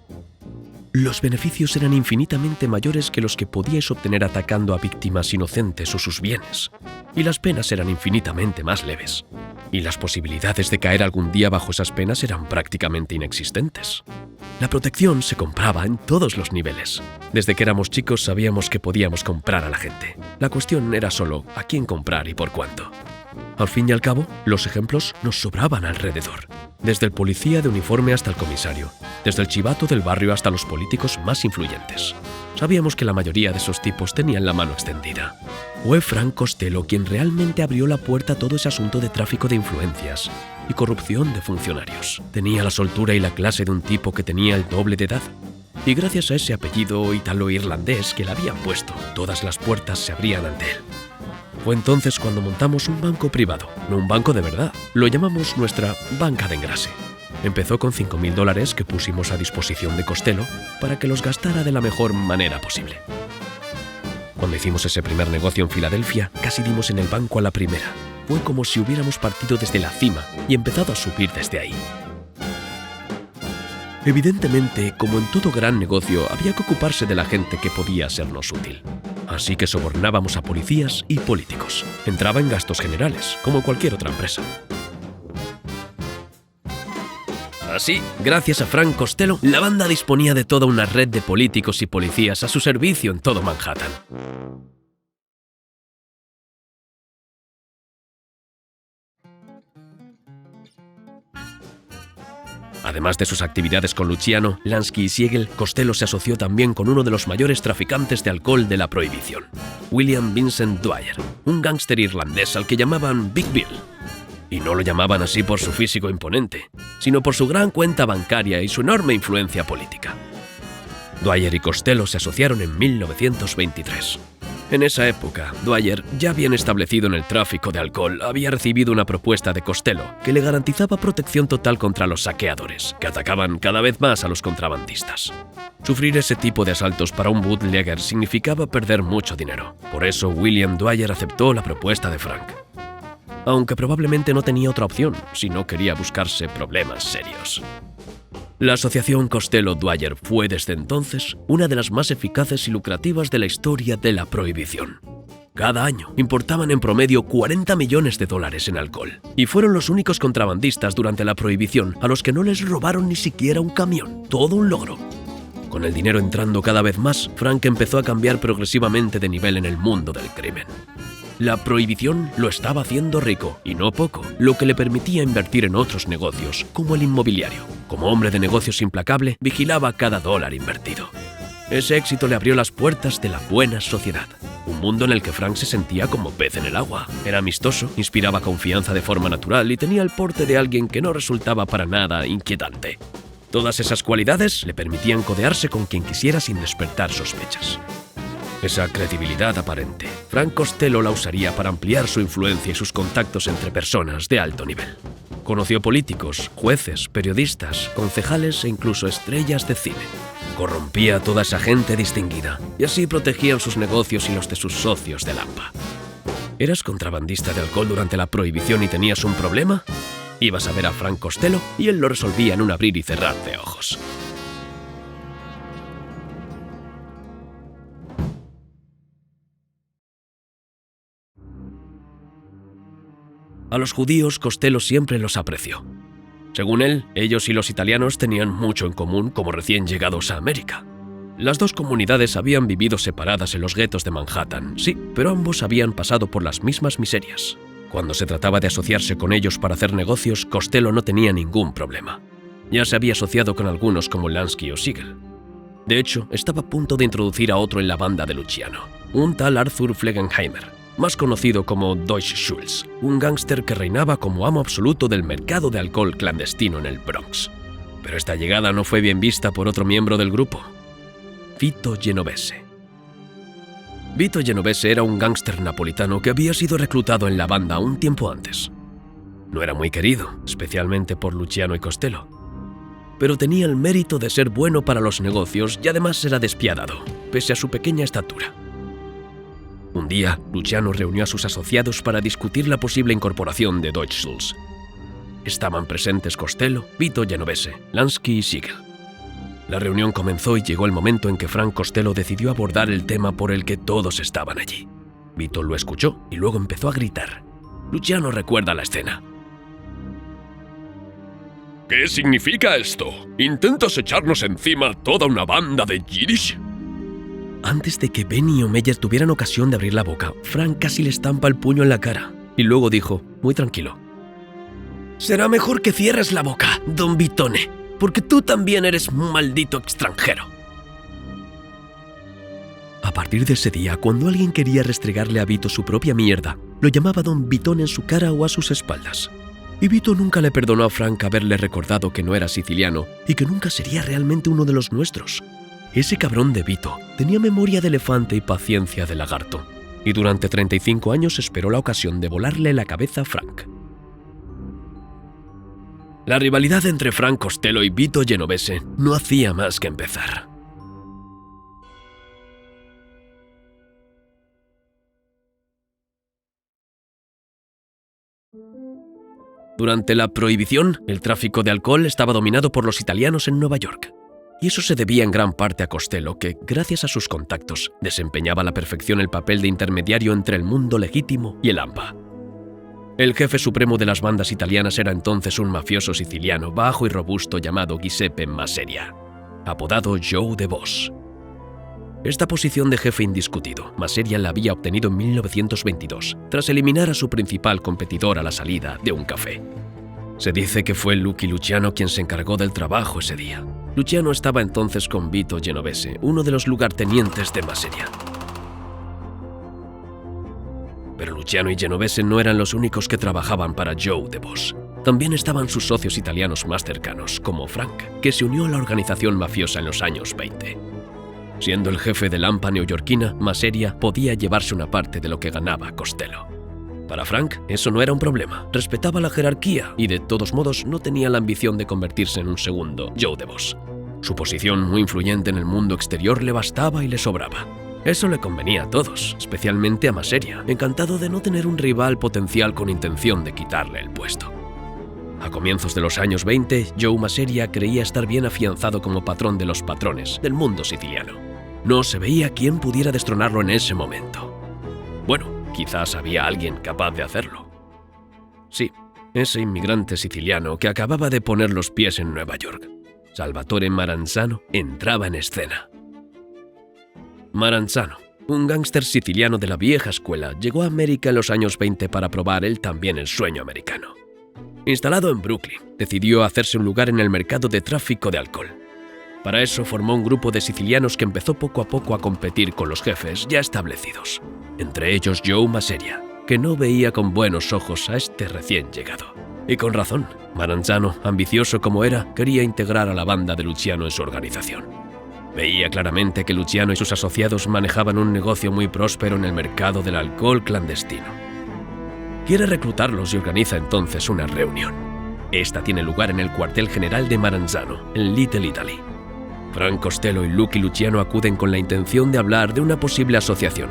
Los beneficios eran infinitamente mayores que los que podíais obtener atacando a víctimas inocentes o sus bienes, y las penas eran infinitamente más leves, y las posibilidades de caer algún día bajo esas penas eran prácticamente inexistentes. La protección se compraba en todos los niveles. Desde que éramos chicos sabíamos que podíamos comprar a la gente. La cuestión era solo a quién comprar y por cuánto. Al fin y al cabo, los ejemplos nos sobraban alrededor. Desde el policía de uniforme hasta el comisario, desde el chivato del barrio hasta los políticos más influyentes. Sabíamos que la mayoría de esos tipos tenían la mano extendida. Fue Frank Costello quien realmente abrió la puerta a todo ese asunto de tráfico de influencias y corrupción de funcionarios. Tenía la soltura y la clase de un tipo que tenía el doble de edad. Y gracias a ese apellido italo-irlandés que le habían puesto, todas las puertas se abrían ante él. Fue entonces cuando montamos un banco privado, no un banco de verdad. Lo llamamos nuestra banca de engrase. Empezó con $5,000 que pusimos a disposición de Costello para que los gastara de la mejor manera posible. Cuando hicimos ese primer negocio en Filadelfia, casi dimos en el banco a la primera. Fue como si hubiéramos partido desde la cima y empezado a subir desde ahí. Evidentemente, como en todo gran negocio, había que ocuparse de la gente que podía sernos útil. Así que sobornábamos a policías y políticos. Entraba en gastos generales, como cualquier otra empresa. Así, gracias a Frank Costello, la banda disponía de toda una red de políticos y policías a su servicio en todo Manhattan. Además de sus actividades con Luciano, Lansky y Siegel, Costello se asoció también con uno de los mayores traficantes de alcohol de la prohibición, William Vincent Dwyer, un gángster irlandés al que llamaban Big Bill. Y no lo llamaban así por su físico imponente, sino por su gran cuenta bancaria y su enorme influencia política. Dwyer y Costello se asociaron en 1923. En esa época, Dwyer, ya bien establecido en el tráfico de alcohol, había recibido una propuesta de Costello que le garantizaba protección total contra los saqueadores, que atacaban cada vez más a los contrabandistas. Sufrir ese tipo de asaltos para un bootlegger significaba perder mucho dinero. Por eso William Dwyer aceptó la propuesta de Frank. Aunque probablemente no tenía otra opción si no quería buscarse problemas serios. La asociación Costello-Dwyer fue desde entonces una de las más eficaces y lucrativas de la historia de la prohibición. Cada año importaban en promedio $40 millones en alcohol, y fueron los únicos contrabandistas durante la prohibición a los que no les robaron ni siquiera un camión. Todo un logro. Con el dinero entrando cada vez más, Frank empezó a cambiar progresivamente de nivel en el mundo del crimen. La prohibición lo estaba haciendo rico, y no poco, lo que le permitía invertir en otros negocios, como el inmobiliario. Como hombre de negocios implacable, vigilaba cada dólar invertido. Ese éxito le abrió las puertas de la buena sociedad, un mundo en el que Frank se sentía como pez en el agua. Era amistoso, inspiraba confianza de forma natural y tenía el porte de alguien que no resultaba para nada inquietante. Todas esas cualidades le permitían codearse con quien quisiera sin despertar sospechas. Esa credibilidad aparente, Frank Costello la usaría para ampliar su influencia y sus contactos entre personas de alto nivel. Conoció políticos, jueces, periodistas, concejales e incluso estrellas de cine. Corrompía a toda esa gente distinguida y así protegían sus negocios y los de sus socios de Lampa. ¿Eras contrabandista de alcohol durante la prohibición y tenías un problema? Ibas a ver a Frank Costello y él lo resolvía en un abrir y cerrar de ojos. A los judíos Costello siempre los apreció. Según él, ellos y los italianos tenían mucho en común como recién llegados a América. Las dos comunidades habían vivido separadas en los guetos de Manhattan, sí, pero ambos habían pasado por las mismas miserias. Cuando se trataba de asociarse con ellos para hacer negocios, Costello no tenía ningún problema. Ya se había asociado con algunos como Lansky o Siegel. De hecho, estaba a punto de introducir a otro en la banda de Luciano, un tal Arthur Flegenheimer, más conocido como Deutsche Schultz, un gángster que reinaba como amo absoluto del mercado de alcohol clandestino en el Bronx. Pero esta llegada no fue bien vista por otro miembro del grupo, Vito Genovese. Vito Genovese era un gángster napolitano que había sido reclutado en la banda un tiempo antes. No era muy querido, especialmente por Luciano y Costello, pero tenía el mérito de ser bueno para los negocios y además era despiadado, pese a su pequeña estatura. Un día, Luciano reunió a sus asociados para discutir la posible incorporación de Deutsche Schultz. Estaban presentes Costello, Vito Genovese, Lansky y Siegel. La reunión comenzó y llegó el momento en que Frank Costello decidió abordar el tema por el que todos estaban allí. Vito lo escuchó y luego empezó a gritar. Luciano recuerda la escena. ¿Qué significa esto? ¿Intentas echarnos encima toda una banda de Yiddish? Antes de que Benny o Meyer tuvieran ocasión de abrir la boca, Frank casi le estampa el puño en la cara y luego dijo, muy tranquilo: «Será mejor que cierres la boca, don Vitone, porque tú también eres un maldito extranjero». A partir de ese día, cuando alguien quería restregarle a Vito su propia mierda, lo llamaba don Vitone en su cara o a sus espaldas. Y Vito nunca le perdonó a Frank haberle recordado que no era siciliano y que nunca sería realmente uno de los nuestros. Ese cabrón de Vito tenía memoria de elefante y paciencia de lagarto, y durante 35 años esperó la ocasión de volarle la cabeza a Frank. La rivalidad entre Frank Costello y Vito Genovese no hacía más que empezar. Durante la Prohibición, el tráfico de alcohol estaba dominado por los italianos en Nueva York. Y eso se debía en gran parte a Costello, que, gracias a sus contactos, desempeñaba a la perfección el papel de intermediario entre el mundo legítimo y el AMPA. El jefe supremo de las bandas italianas era entonces un mafioso siciliano bajo y robusto llamado Giuseppe Masseria, apodado Joe the Boss. Esta posición de jefe indiscutido, Masseria la había obtenido en 1922, tras eliminar a su principal competidor a la salida de un café. Se dice que fue Lucky Luciano quien se encargó del trabajo ese día. Luciano estaba entonces con Vito Genovese, uno de los lugartenientes de Masseria. Pero Luciano y Genovese no eran los únicos que trabajaban para Joe the Boss. También estaban sus socios italianos más cercanos, como Frank, que se unió a la organización mafiosa en los años 20. Siendo el jefe del AMPA neoyorquina, Masseria podía llevarse una parte de lo que ganaba Costello. Para Frank, eso no era un problema. Respetaba la jerarquía y de todos modos no tenía la ambición de convertirse en un segundo Joe the Boss. Su posición muy influyente en el mundo exterior le bastaba y le sobraba. Eso le convenía a todos, especialmente a Masseria, encantado de no tener un rival potencial con intención de quitarle el puesto. A comienzos de los años 20, Joe Masseria creía estar bien afianzado como patrón de los patrones del mundo siciliano. No se veía quién pudiera destronarlo en ese momento. Bueno, quizás había alguien capaz de hacerlo. Sí, ese inmigrante siciliano que acababa de poner los pies en Nueva York. Salvatore Maranzano entraba en escena. Maranzano, un gángster siciliano de la vieja escuela, llegó a América en los años 20 para probar él también el sueño americano. Instalado en Brooklyn, decidió hacerse un lugar en el mercado de tráfico de alcohol. Para eso formó un grupo de sicilianos que empezó poco a poco a competir con los jefes ya establecidos, entre ellos Joe Masseria, que no veía con buenos ojos a este recién llegado. Y con razón, Maranzano, ambicioso como era, quería integrar a la banda de Luciano en su organización. Veía claramente que Luciano y sus asociados manejaban un negocio muy próspero en el mercado del alcohol clandestino. Quiere reclutarlos y organiza entonces una reunión. Esta tiene lugar en el cuartel general de Maranzano, en Little Italy. Frank Costello y Lucky Luciano acuden con la intención de hablar de una posible asociación.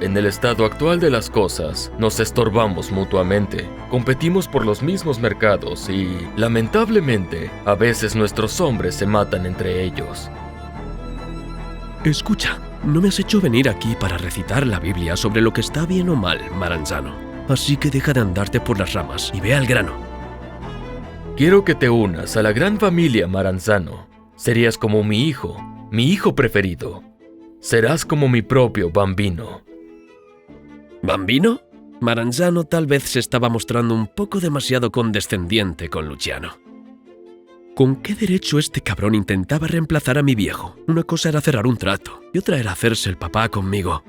En el estado actual de las cosas, nos estorbamos mutuamente, competimos por los mismos mercados y, lamentablemente, a veces nuestros hombres se matan entre ellos. Escucha, no me has hecho venir aquí para recitar la Biblia sobre lo que está bien o mal, Maranzano. Así que deja de andarte por las ramas y ve al grano. Quiero que te unas a la gran familia Maranzano. Serías como mi hijo preferido. Serás como mi propio bambino. ¿Bambino? Maranzano tal vez se estaba mostrando un poco demasiado condescendiente con Luciano. ¿Con qué derecho este cabrón intentaba reemplazar a mi viejo? Una cosa era cerrar un trato y otra era hacerse el papá conmigo.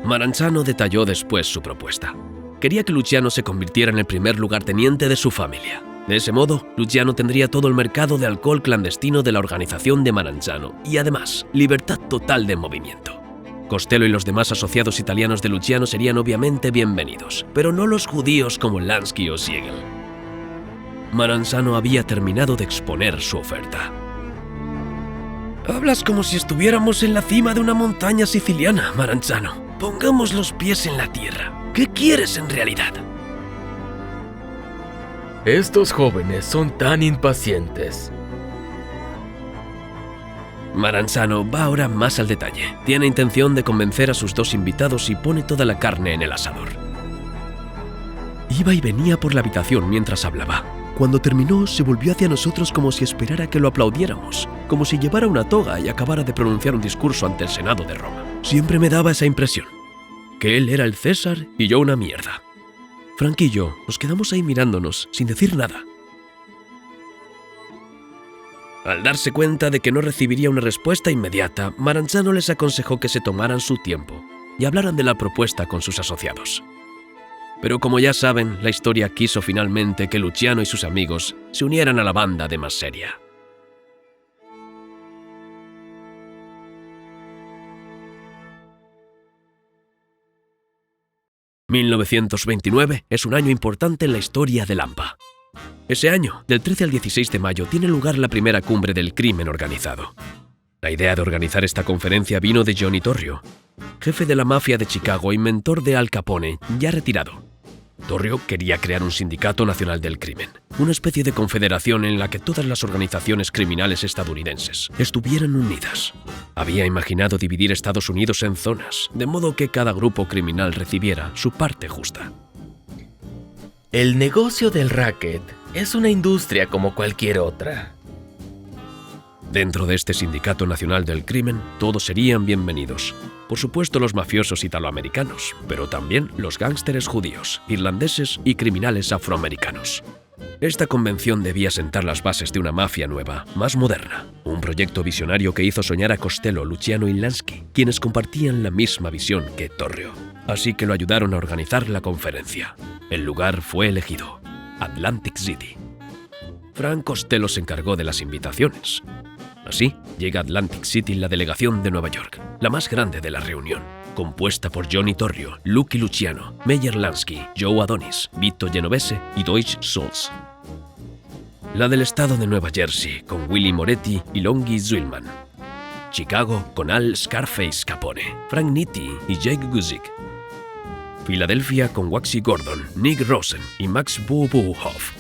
Maranzano detalló después su propuesta. Quería que Luciano se convirtiera en el primer lugarteniente de su familia. De ese modo, Luciano tendría todo el mercado de alcohol clandestino de la organización de Maranzano y además, libertad total de movimiento. Costello y los demás asociados italianos de Luciano serían obviamente bienvenidos, pero no los judíos como Lansky o Siegel. Maranzano había terminado de exponer su oferta. Hablas como si estuviéramos en la cima de una montaña siciliana, Maranzano. Pongamos los pies en la tierra. ¿Qué quieres en realidad? Estos jóvenes son tan impacientes. Maranzano va ahora más al detalle. Tiene intención de convencer a sus dos invitados y pone toda la carne en el asador. Iba y venía por la habitación mientras hablaba. Cuando terminó, se volvió hacia nosotros como si esperara que lo aplaudiéramos, como si llevara una toga y acabara de pronunciar un discurso ante el Senado de Roma. Siempre me daba esa impresión, que él era el César y yo una mierda. Frank y yo nos quedamos ahí mirándonos, sin decir nada. Al darse cuenta de que no recibiría una respuesta inmediata, Maranzano les aconsejó que se tomaran su tiempo y hablaran de la propuesta con sus asociados. Pero como ya saben, la historia quiso finalmente que Luciano y sus amigos se unieran a la banda de Masseria. «1929 es un año importante en la historia de Lampa. Ese año, del 13 al 16 de mayo, tiene lugar la primera cumbre del crimen organizado. La idea de organizar esta conferencia vino de Johnny Torrio, jefe de la mafia de Chicago y mentor de Al Capone, ya retirado. Torrio quería crear un sindicato nacional del crimen, una especie de confederación en la que todas las organizaciones criminales estadounidenses estuvieran unidas. Había imaginado dividir Estados Unidos en zonas, de modo que cada grupo criminal recibiera su parte justa. El negocio del racket es una industria como cualquier otra. Dentro de este sindicato nacional del crimen, todos serían bienvenidos. Por supuesto los mafiosos italoamericanos, pero también los gángsteres judíos, irlandeses y criminales afroamericanos. Esta convención debía sentar las bases de una mafia nueva, más moderna. Un proyecto visionario que hizo soñar a Costello, Luciano y Lansky, quienes compartían la misma visión que Torrio. Así que lo ayudaron a organizar la conferencia. El lugar fue elegido: Atlantic City. Frank Costello se encargó de las invitaciones. Así, llega a Atlantic City la delegación de Nueva York, la más grande de la reunión, compuesta por Johnny Torrio, Lucky Luciano, Meyer Lansky, Joe Adonis, Vito Genovese y Deutsch Schultz. La del estado de Nueva Jersey, con Willie Moretti y Longy Zwillman. Chicago, con Al Scarface Capone, Frank Nitti y Jake Guzik. Filadelfia, con Waxy Gordon, Nick Rosen y Max Bubuhoff.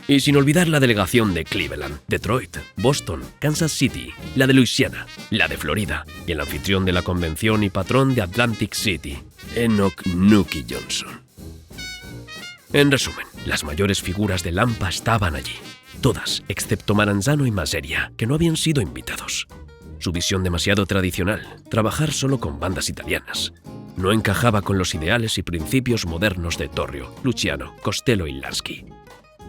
Y sin olvidar la delegación de Cleveland, Detroit, Boston, Kansas City, la de Luisiana, la de Florida y el anfitrión de la convención y patrón de Atlantic City, Enoch Nucky Johnson. En resumen, las mayores figuras de Lampa estaban allí, todas excepto Maranzano y Masseria, que no habían sido invitados. Su visión demasiado tradicional, trabajar solo con bandas italianas, no encajaba con los ideales y principios modernos de Torrio, Luciano, Costello y Lansky.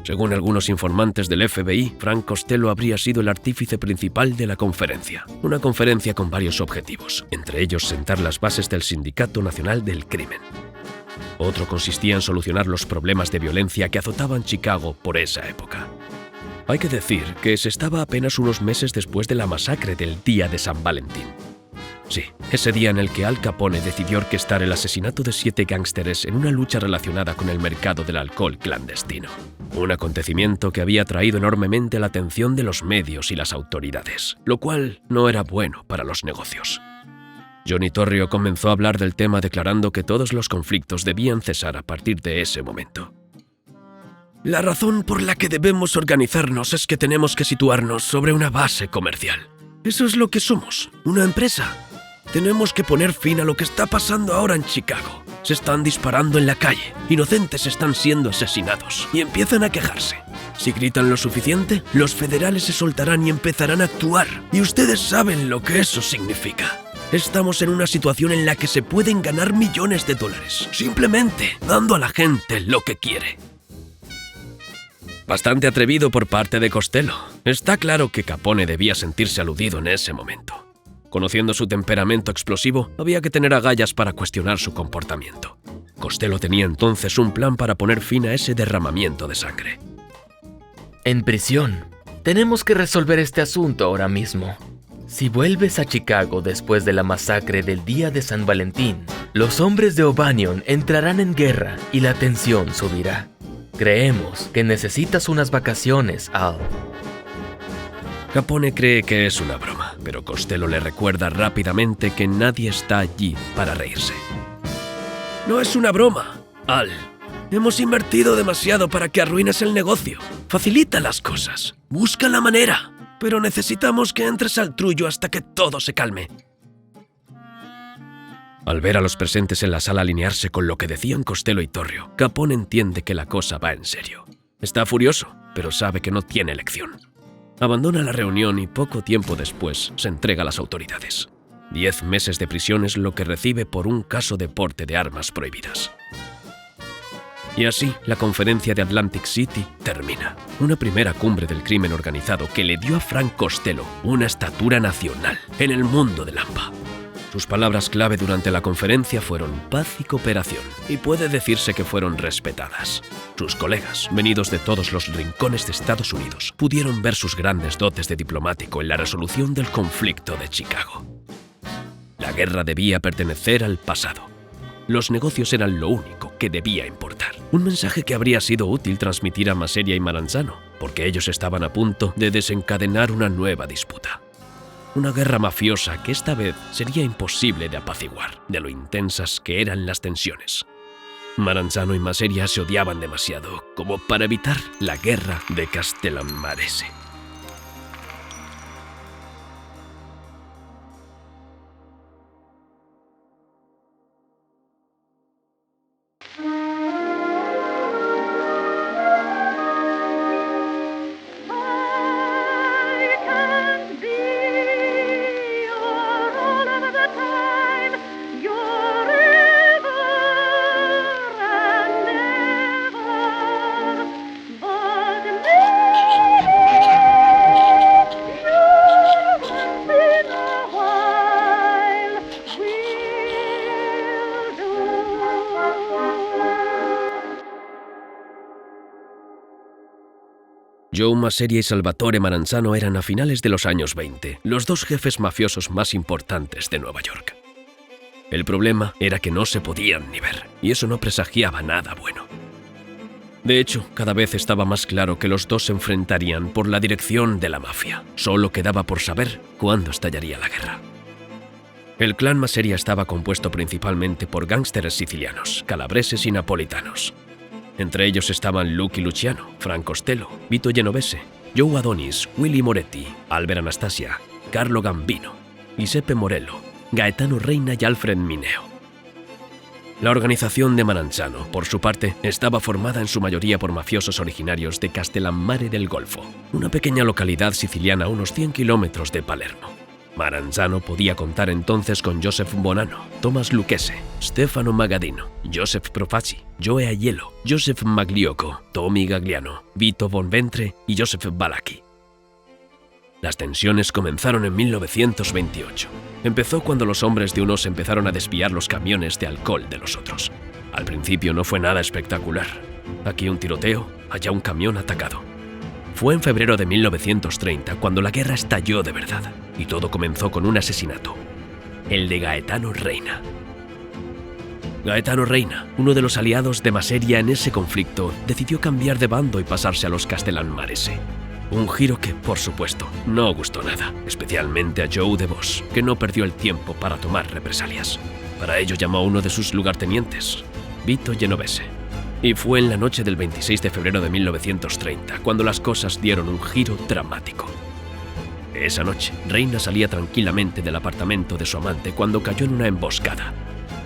Según algunos informantes del FBI, Frank Costello habría sido el artífice principal de la conferencia. Una conferencia con varios objetivos, entre ellos sentar las bases del Sindicato Nacional del Crimen. Otro consistía en solucionar los problemas de violencia que azotaban Chicago por esa época. Hay que decir que se estaba apenas unos meses después de la masacre del día de San Valentín. Sí, ese día en el que Al Capone decidió orquestar el asesinato de 7 gángsteres en una lucha relacionada con el mercado del alcohol clandestino. Un acontecimiento que había atraído enormemente la atención de los medios y las autoridades, lo cual no era bueno para los negocios. Johnny Torrio comenzó a hablar del tema declarando que todos los conflictos debían cesar a partir de ese momento. La razón por la que debemos organizarnos es que tenemos que situarnos sobre una base comercial. Eso es lo que somos, una empresa. Tenemos que poner fin a lo que está pasando ahora en Chicago. Se están disparando en la calle, inocentes están siendo asesinados y empiezan a quejarse. Si gritan lo suficiente, los federales se soltarán y empezarán a actuar. Y ustedes saben lo que eso significa. Estamos en una situación en la que se pueden ganar millones de dólares, simplemente dando a la gente lo que quiere. Bastante atrevido por parte de Costello. Está claro que Capone debía sentirse aludido en ese momento. Conociendo su temperamento explosivo, había que tener agallas para cuestionar su comportamiento. Costello tenía entonces un plan para poner fin a ese derramamiento de sangre. En prisión. Tenemos que resolver este asunto ahora mismo. Si vuelves a Chicago después de la masacre del día de San Valentín, los hombres de O'Banion entrarán en guerra y la tensión subirá. Creemos que necesitas unas vacaciones, Al. Capone cree que es una broma, pero Costello le recuerda rápidamente que nadie está allí para reírse. No es una broma, Al. Hemos invertido demasiado para que arruines el negocio. Facilita las cosas. Busca la manera. Pero necesitamos que entres al trullo hasta que todo se calme. Al ver a los presentes en la sala alinearse con lo que decían Costello y Torrio, Capone entiende que la cosa va en serio. Está furioso, pero sabe que no tiene elección. Abandona la reunión y poco tiempo después se entrega a las autoridades. 10 meses de prisión es lo que recibe por un caso de porte de armas prohibidas. Y así, la conferencia de Atlantic City termina. Una primera cumbre del crimen organizado que le dio a Frank Costello una estatura nacional en el mundo del AMPA. Sus palabras clave durante la conferencia fueron paz y cooperación, y puede decirse que fueron respetadas. Sus colegas, venidos de todos los rincones de Estados Unidos, pudieron ver sus grandes dotes de diplomático en la resolución del conflicto de Chicago. La guerra debía pertenecer al pasado. Los negocios eran lo único que debía importar. Un mensaje que habría sido útil transmitir a Maseria y Maranzano, porque ellos estaban a punto de desencadenar una nueva disputa. Una guerra mafiosa que esta vez sería imposible de apaciguar, de lo intensas que eran las tensiones. Maranzano y Maseria se odiaban demasiado como para evitar la guerra de Castellammarese. Joe Maseria y Salvatore Maranzano eran a finales de los años 20 los dos jefes mafiosos más importantes de Nueva York. El problema era que no se podían ni ver, y eso no presagiaba nada bueno. De hecho, cada vez estaba más claro que los dos se enfrentarían por la dirección de la mafia. Solo quedaba por saber cuándo estallaría la guerra. El clan Maseria estaba compuesto principalmente por gángsteres sicilianos, calabreses y napolitanos. Entre ellos estaban Lucky Luciano, Frank Costello, Vito Genovese, Joe Adonis, Willy Moretti, Albert Anastasia, Carlo Gambino, Giuseppe Morello, Gaetano Reina y Alfred Mineo. La organización de Maranzano, por su parte, estaba formada en su mayoría por mafiosos originarios de Castellammare del Golfo, una pequeña localidad siciliana a unos 100 kilómetros de Palermo. Maranzano podía contar entonces con Joseph Bonanno, Thomas Lucchese, Stefano Magadino, Joseph Profaci, Joe Aiello, Joseph Magliocco, Tommy Gagliano, Vito Bonventre y Joseph Balacchi. Las tensiones comenzaron en 1928. Empezó cuando los hombres de unos empezaron a desviar los camiones de alcohol de los otros. Al principio no fue nada espectacular. Aquí un tiroteo, allá un camión atacado. Fue en febrero de 1930 cuando la guerra estalló de verdad, y todo comenzó con un asesinato, el de Gaetano Reina. Gaetano Reina, uno de los aliados de Maseria en ese conflicto, decidió cambiar de bando y pasarse a los Castellammarese. Un giro que, por supuesto, no gustó nada, especialmente a Joe DeVos, que no perdió el tiempo para tomar represalias. Para ello llamó a uno de sus lugartenientes, Vito Genovese. Y fue en la noche del 26 de febrero de 1930 cuando las cosas dieron un giro dramático. Esa noche, Reina salía tranquilamente del apartamento de su amante cuando cayó en una emboscada.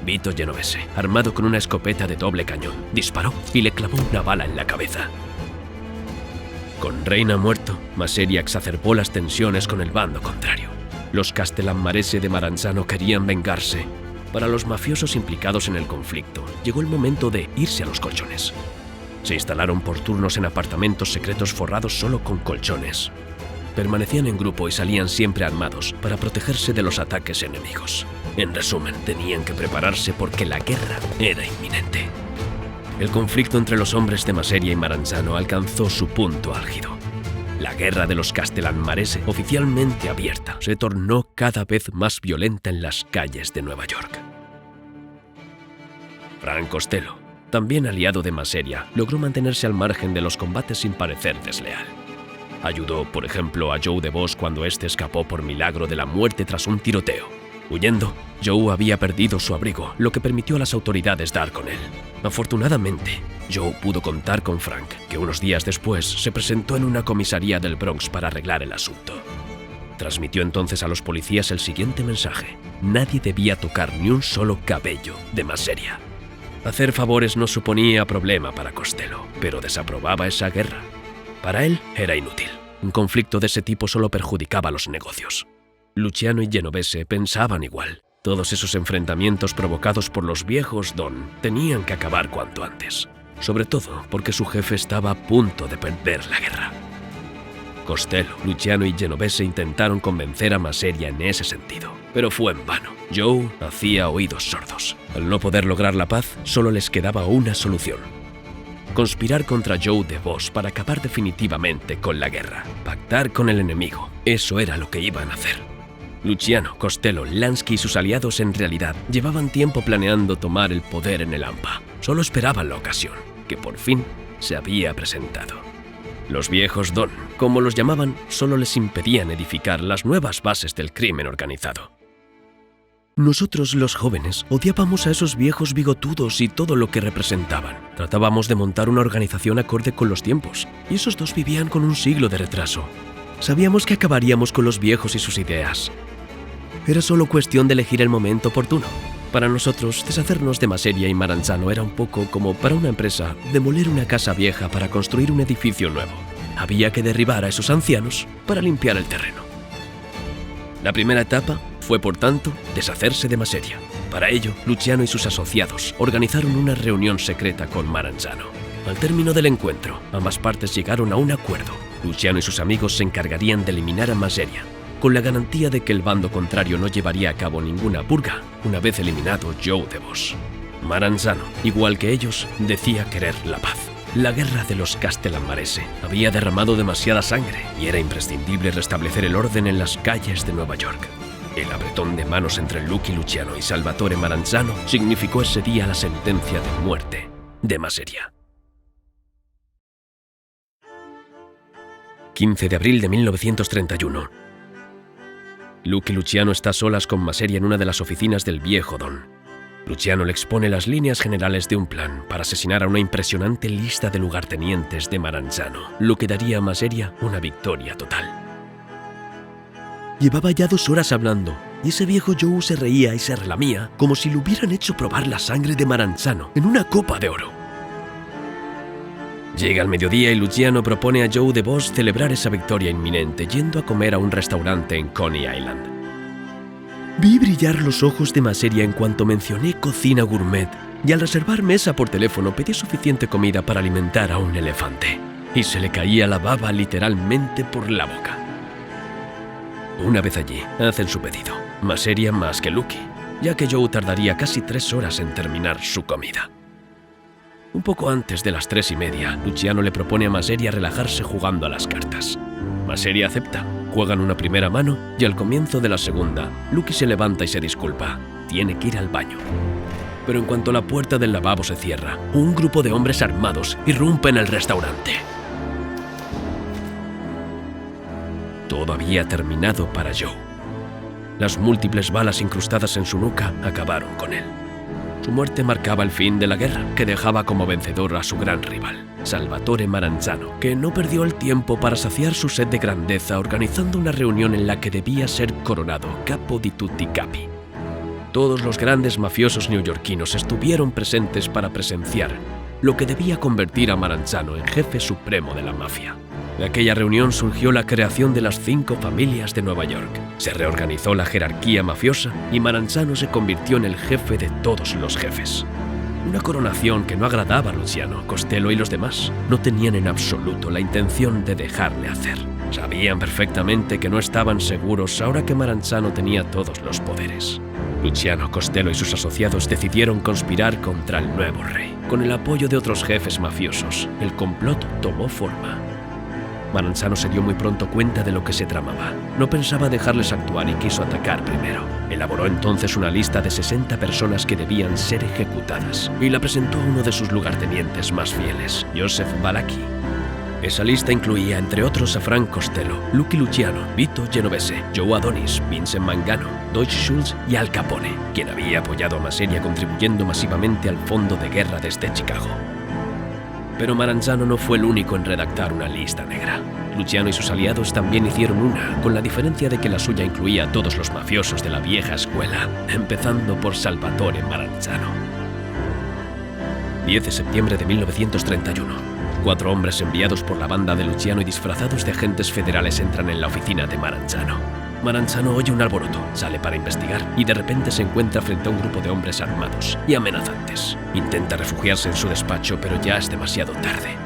Vito Genovese, armado con una escopeta de doble cañón, disparó y le clavó una bala en la cabeza. Con Reina muerto, Maseria exacerbó las tensiones con el bando contrario. Los Castellammarese de Maranzano querían vengarse. Para los mafiosos implicados en el conflicto, llegó el momento de irse a los colchones. Se instalaron por turnos en apartamentos secretos forrados solo con colchones. Permanecían en grupo y salían siempre armados para protegerse de los ataques enemigos. En resumen, tenían que prepararse porque la guerra era inminente. El conflicto entre los hombres de Maseria y Maranzano alcanzó su punto álgido. La guerra de los Castellammarese, oficialmente abierta, se tornó cada vez más violenta en las calles de Nueva York. Frank Costello, también aliado de Maseria, logró mantenerse al margen de los combates sin parecer desleal. Ayudó, por ejemplo, a Joe DeVos cuando éste escapó por milagro de la muerte tras un tiroteo. Huyendo, Joe había perdido su abrigo, lo que permitió a las autoridades dar con él. Afortunadamente, Joe pudo contar con Frank, que unos días después se presentó en una comisaría del Bronx para arreglar el asunto. Transmitió entonces a los policías el siguiente mensaje: nadie debía tocar ni un solo cabello de Maseria. Hacer favores no suponía problema para Costello, pero desaprobaba esa guerra. Para él era inútil. Un conflicto de ese tipo solo perjudicaba los negocios. Luciano y Genovese pensaban igual. Todos esos enfrentamientos provocados por los viejos Don tenían que acabar cuanto antes. Sobre todo porque su jefe estaba a punto de perder la guerra. Costello, Luciano y Genovese intentaron convencer a Maseria en ese sentido, pero fue en vano. Joe hacía oídos sordos. Al no poder lograr la paz, solo les quedaba una solución: conspirar contra Joe DeVos para acabar definitivamente con la guerra. Pactar con el enemigo. Eso era lo que iban a hacer. Luciano, Costello, Lansky y sus aliados en realidad llevaban tiempo planeando tomar el poder en el AMPA. Solo esperaban la ocasión, que por fin se había presentado. Los viejos Don, como los llamaban, solo les impedían edificar las nuevas bases del crimen organizado. Nosotros, los jóvenes, odiábamos a esos viejos bigotudos y todo lo que representaban. Tratábamos de montar una organización acorde con los tiempos, y esos dos vivían con un siglo de retraso. Sabíamos que acabaríamos con los viejos y sus ideas. Era solo cuestión de elegir el momento oportuno. Para nosotros, deshacernos de Maseria y Maranzano era un poco como para una empresa demoler una casa vieja para construir un edificio nuevo. Había que derribar a esos ancianos para limpiar el terreno. La primera etapa fue, por tanto, deshacerse de Maseria. Para ello, Luciano y sus asociados organizaron una reunión secreta con Maranzano. Al término del encuentro, ambas partes llegaron a un acuerdo. Luciano y sus amigos se encargarían de eliminar a Maseria, con la garantía de que el bando contrario no llevaría a cabo ninguna purga una vez eliminado Joe DeVos. Maranzano, igual que ellos, decía querer la paz. La guerra de los Castellammarese había derramado demasiada sangre y era imprescindible restablecer el orden en las calles de Nueva York. El apretón de manos entre Lucky Luciano y Salvatore Maranzano significó ese día la sentencia de muerte de Maseria. 15 de abril de 1931. Lucky Luciano está a solas con Maseria en una de las oficinas del viejo Don. Luciano le expone las líneas generales de un plan para asesinar a una impresionante lista de lugartenientes de Maranzano, lo que daría a Maseria una victoria total. Llevaba ya 2 horas hablando, y ese viejo Joe se reía y se relamía como si le hubieran hecho probar la sangre de Maranzano en una copa de oro. Llega el mediodía y Luciano propone a Joe DeVos celebrar esa victoria inminente yendo a comer a un restaurante en Coney Island. Vi brillar los ojos de Maseria en cuanto mencioné cocina gourmet, y al reservar mesa por teléfono pedí suficiente comida para alimentar a un elefante, y se le caía la baba literalmente por la boca. Una vez allí, hacen su pedido, Maseria más que Lucky, ya que Joe tardaría casi 3 horas en terminar su comida. Un poco antes de las 3:30, Luciano le propone a Maseria relajarse jugando a las cartas. Maseria acepta, juegan una primera mano y al comienzo de la segunda, Lucky se levanta y se disculpa. Tiene que ir al baño. Pero en cuanto la puerta del lavabo se cierra, un grupo de hombres armados irrumpe en el restaurante. Todo había terminado para Joe. Las múltiples balas incrustadas en su nuca acabaron con él. Su muerte marcaba el fin de la guerra, que dejaba como vencedor a su gran rival, Salvatore Maranzano, que no perdió el tiempo para saciar su sed de grandeza organizando una reunión en la que debía ser coronado capo di tutti capi. Todos los grandes mafiosos neoyorquinos estuvieron presentes para presenciar lo que debía convertir a Maranzano en jefe supremo de la mafia. De aquella reunión surgió la creación de las 5 familias de Nueva York. Se reorganizó la jerarquía mafiosa y Maranzano se convirtió en el jefe de todos los jefes. Una coronación que no agradaba a Luciano, Costello y los demás. No tenían en absoluto la intención de dejarle hacer. Sabían perfectamente que no estaban seguros ahora que Maranzano tenía todos los poderes. Luciano, Costello y sus asociados decidieron conspirar contra el nuevo rey. Con el apoyo de otros jefes mafiosos, el complot tomó forma. Maranzano se dio muy pronto cuenta de lo que se tramaba. No pensaba dejarles actuar y quiso atacar primero. Elaboró entonces una lista de 60 personas que debían ser ejecutadas y la presentó a uno de sus lugartenientes más fieles, Joseph Balacchi. Esa lista incluía, entre otros, a Frank Costello, Lucky Luciano, Vito Genovese, Joe Adonis, Vincent Mangano, Deutsche Schultz y Al Capone, quien había apoyado a Maseria contribuyendo masivamente al fondo de guerra desde Chicago. Pero Maranzano no fue el único en redactar una lista negra. Luciano y sus aliados también hicieron una, con la diferencia de que la suya incluía a todos los mafiosos de la vieja escuela, empezando por Salvatore Maranzano. 10 de septiembre de 1931. 4 hombres enviados por la banda de Luciano y disfrazados de agentes federales entran en la oficina de Maranzano. Maranzano oye un alboroto, sale para investigar y de repente se encuentra frente a un grupo de hombres armados y amenazantes. Intenta refugiarse en su despacho, pero ya es demasiado tarde.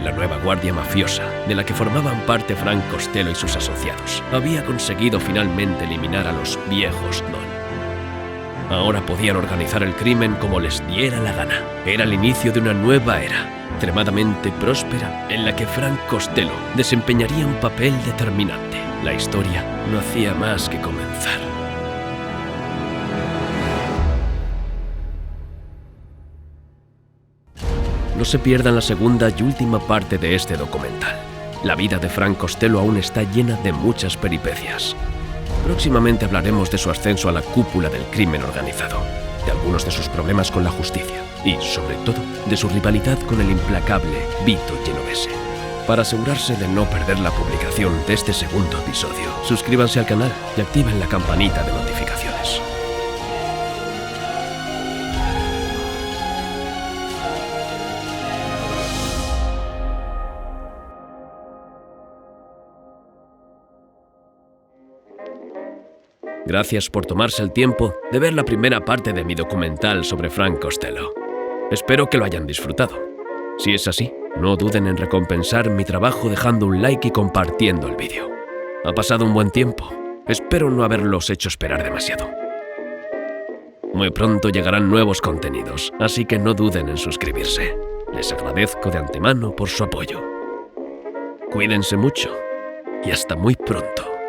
La nueva guardia mafiosa, de la que formaban parte Frank Costello y sus asociados, había conseguido finalmente eliminar a los viejos Don. Ahora podían organizar el crimen como les diera la gana. Era el inicio de una nueva era, extremadamente próspera, en la que Frank Costello desempeñaría un papel determinante. La historia no hacía más que comenzar. No se pierdan la segunda y última parte de este documental. La vida de Frank Costello aún está llena de muchas peripecias. Próximamente hablaremos de su ascenso a la cúpula del crimen organizado, de algunos de sus problemas con la justicia y, sobre todo, de su rivalidad con el implacable Vito Genovese. Para asegurarse de no perder la publicación de este segundo episodio, suscríbanse al canal y activen la campanita de notificaciones. Gracias por tomarse el tiempo de ver la primera parte de mi documental sobre Frank Costello. Espero que lo hayan disfrutado. Si es así, no duden en recompensar mi trabajo dejando un like y compartiendo el vídeo. Ha pasado un buen tiempo. Espero no haberlos hecho esperar demasiado. Muy pronto llegarán nuevos contenidos, así que no duden en suscribirse. Les agradezco de antemano por su apoyo. Cuídense mucho y hasta muy pronto.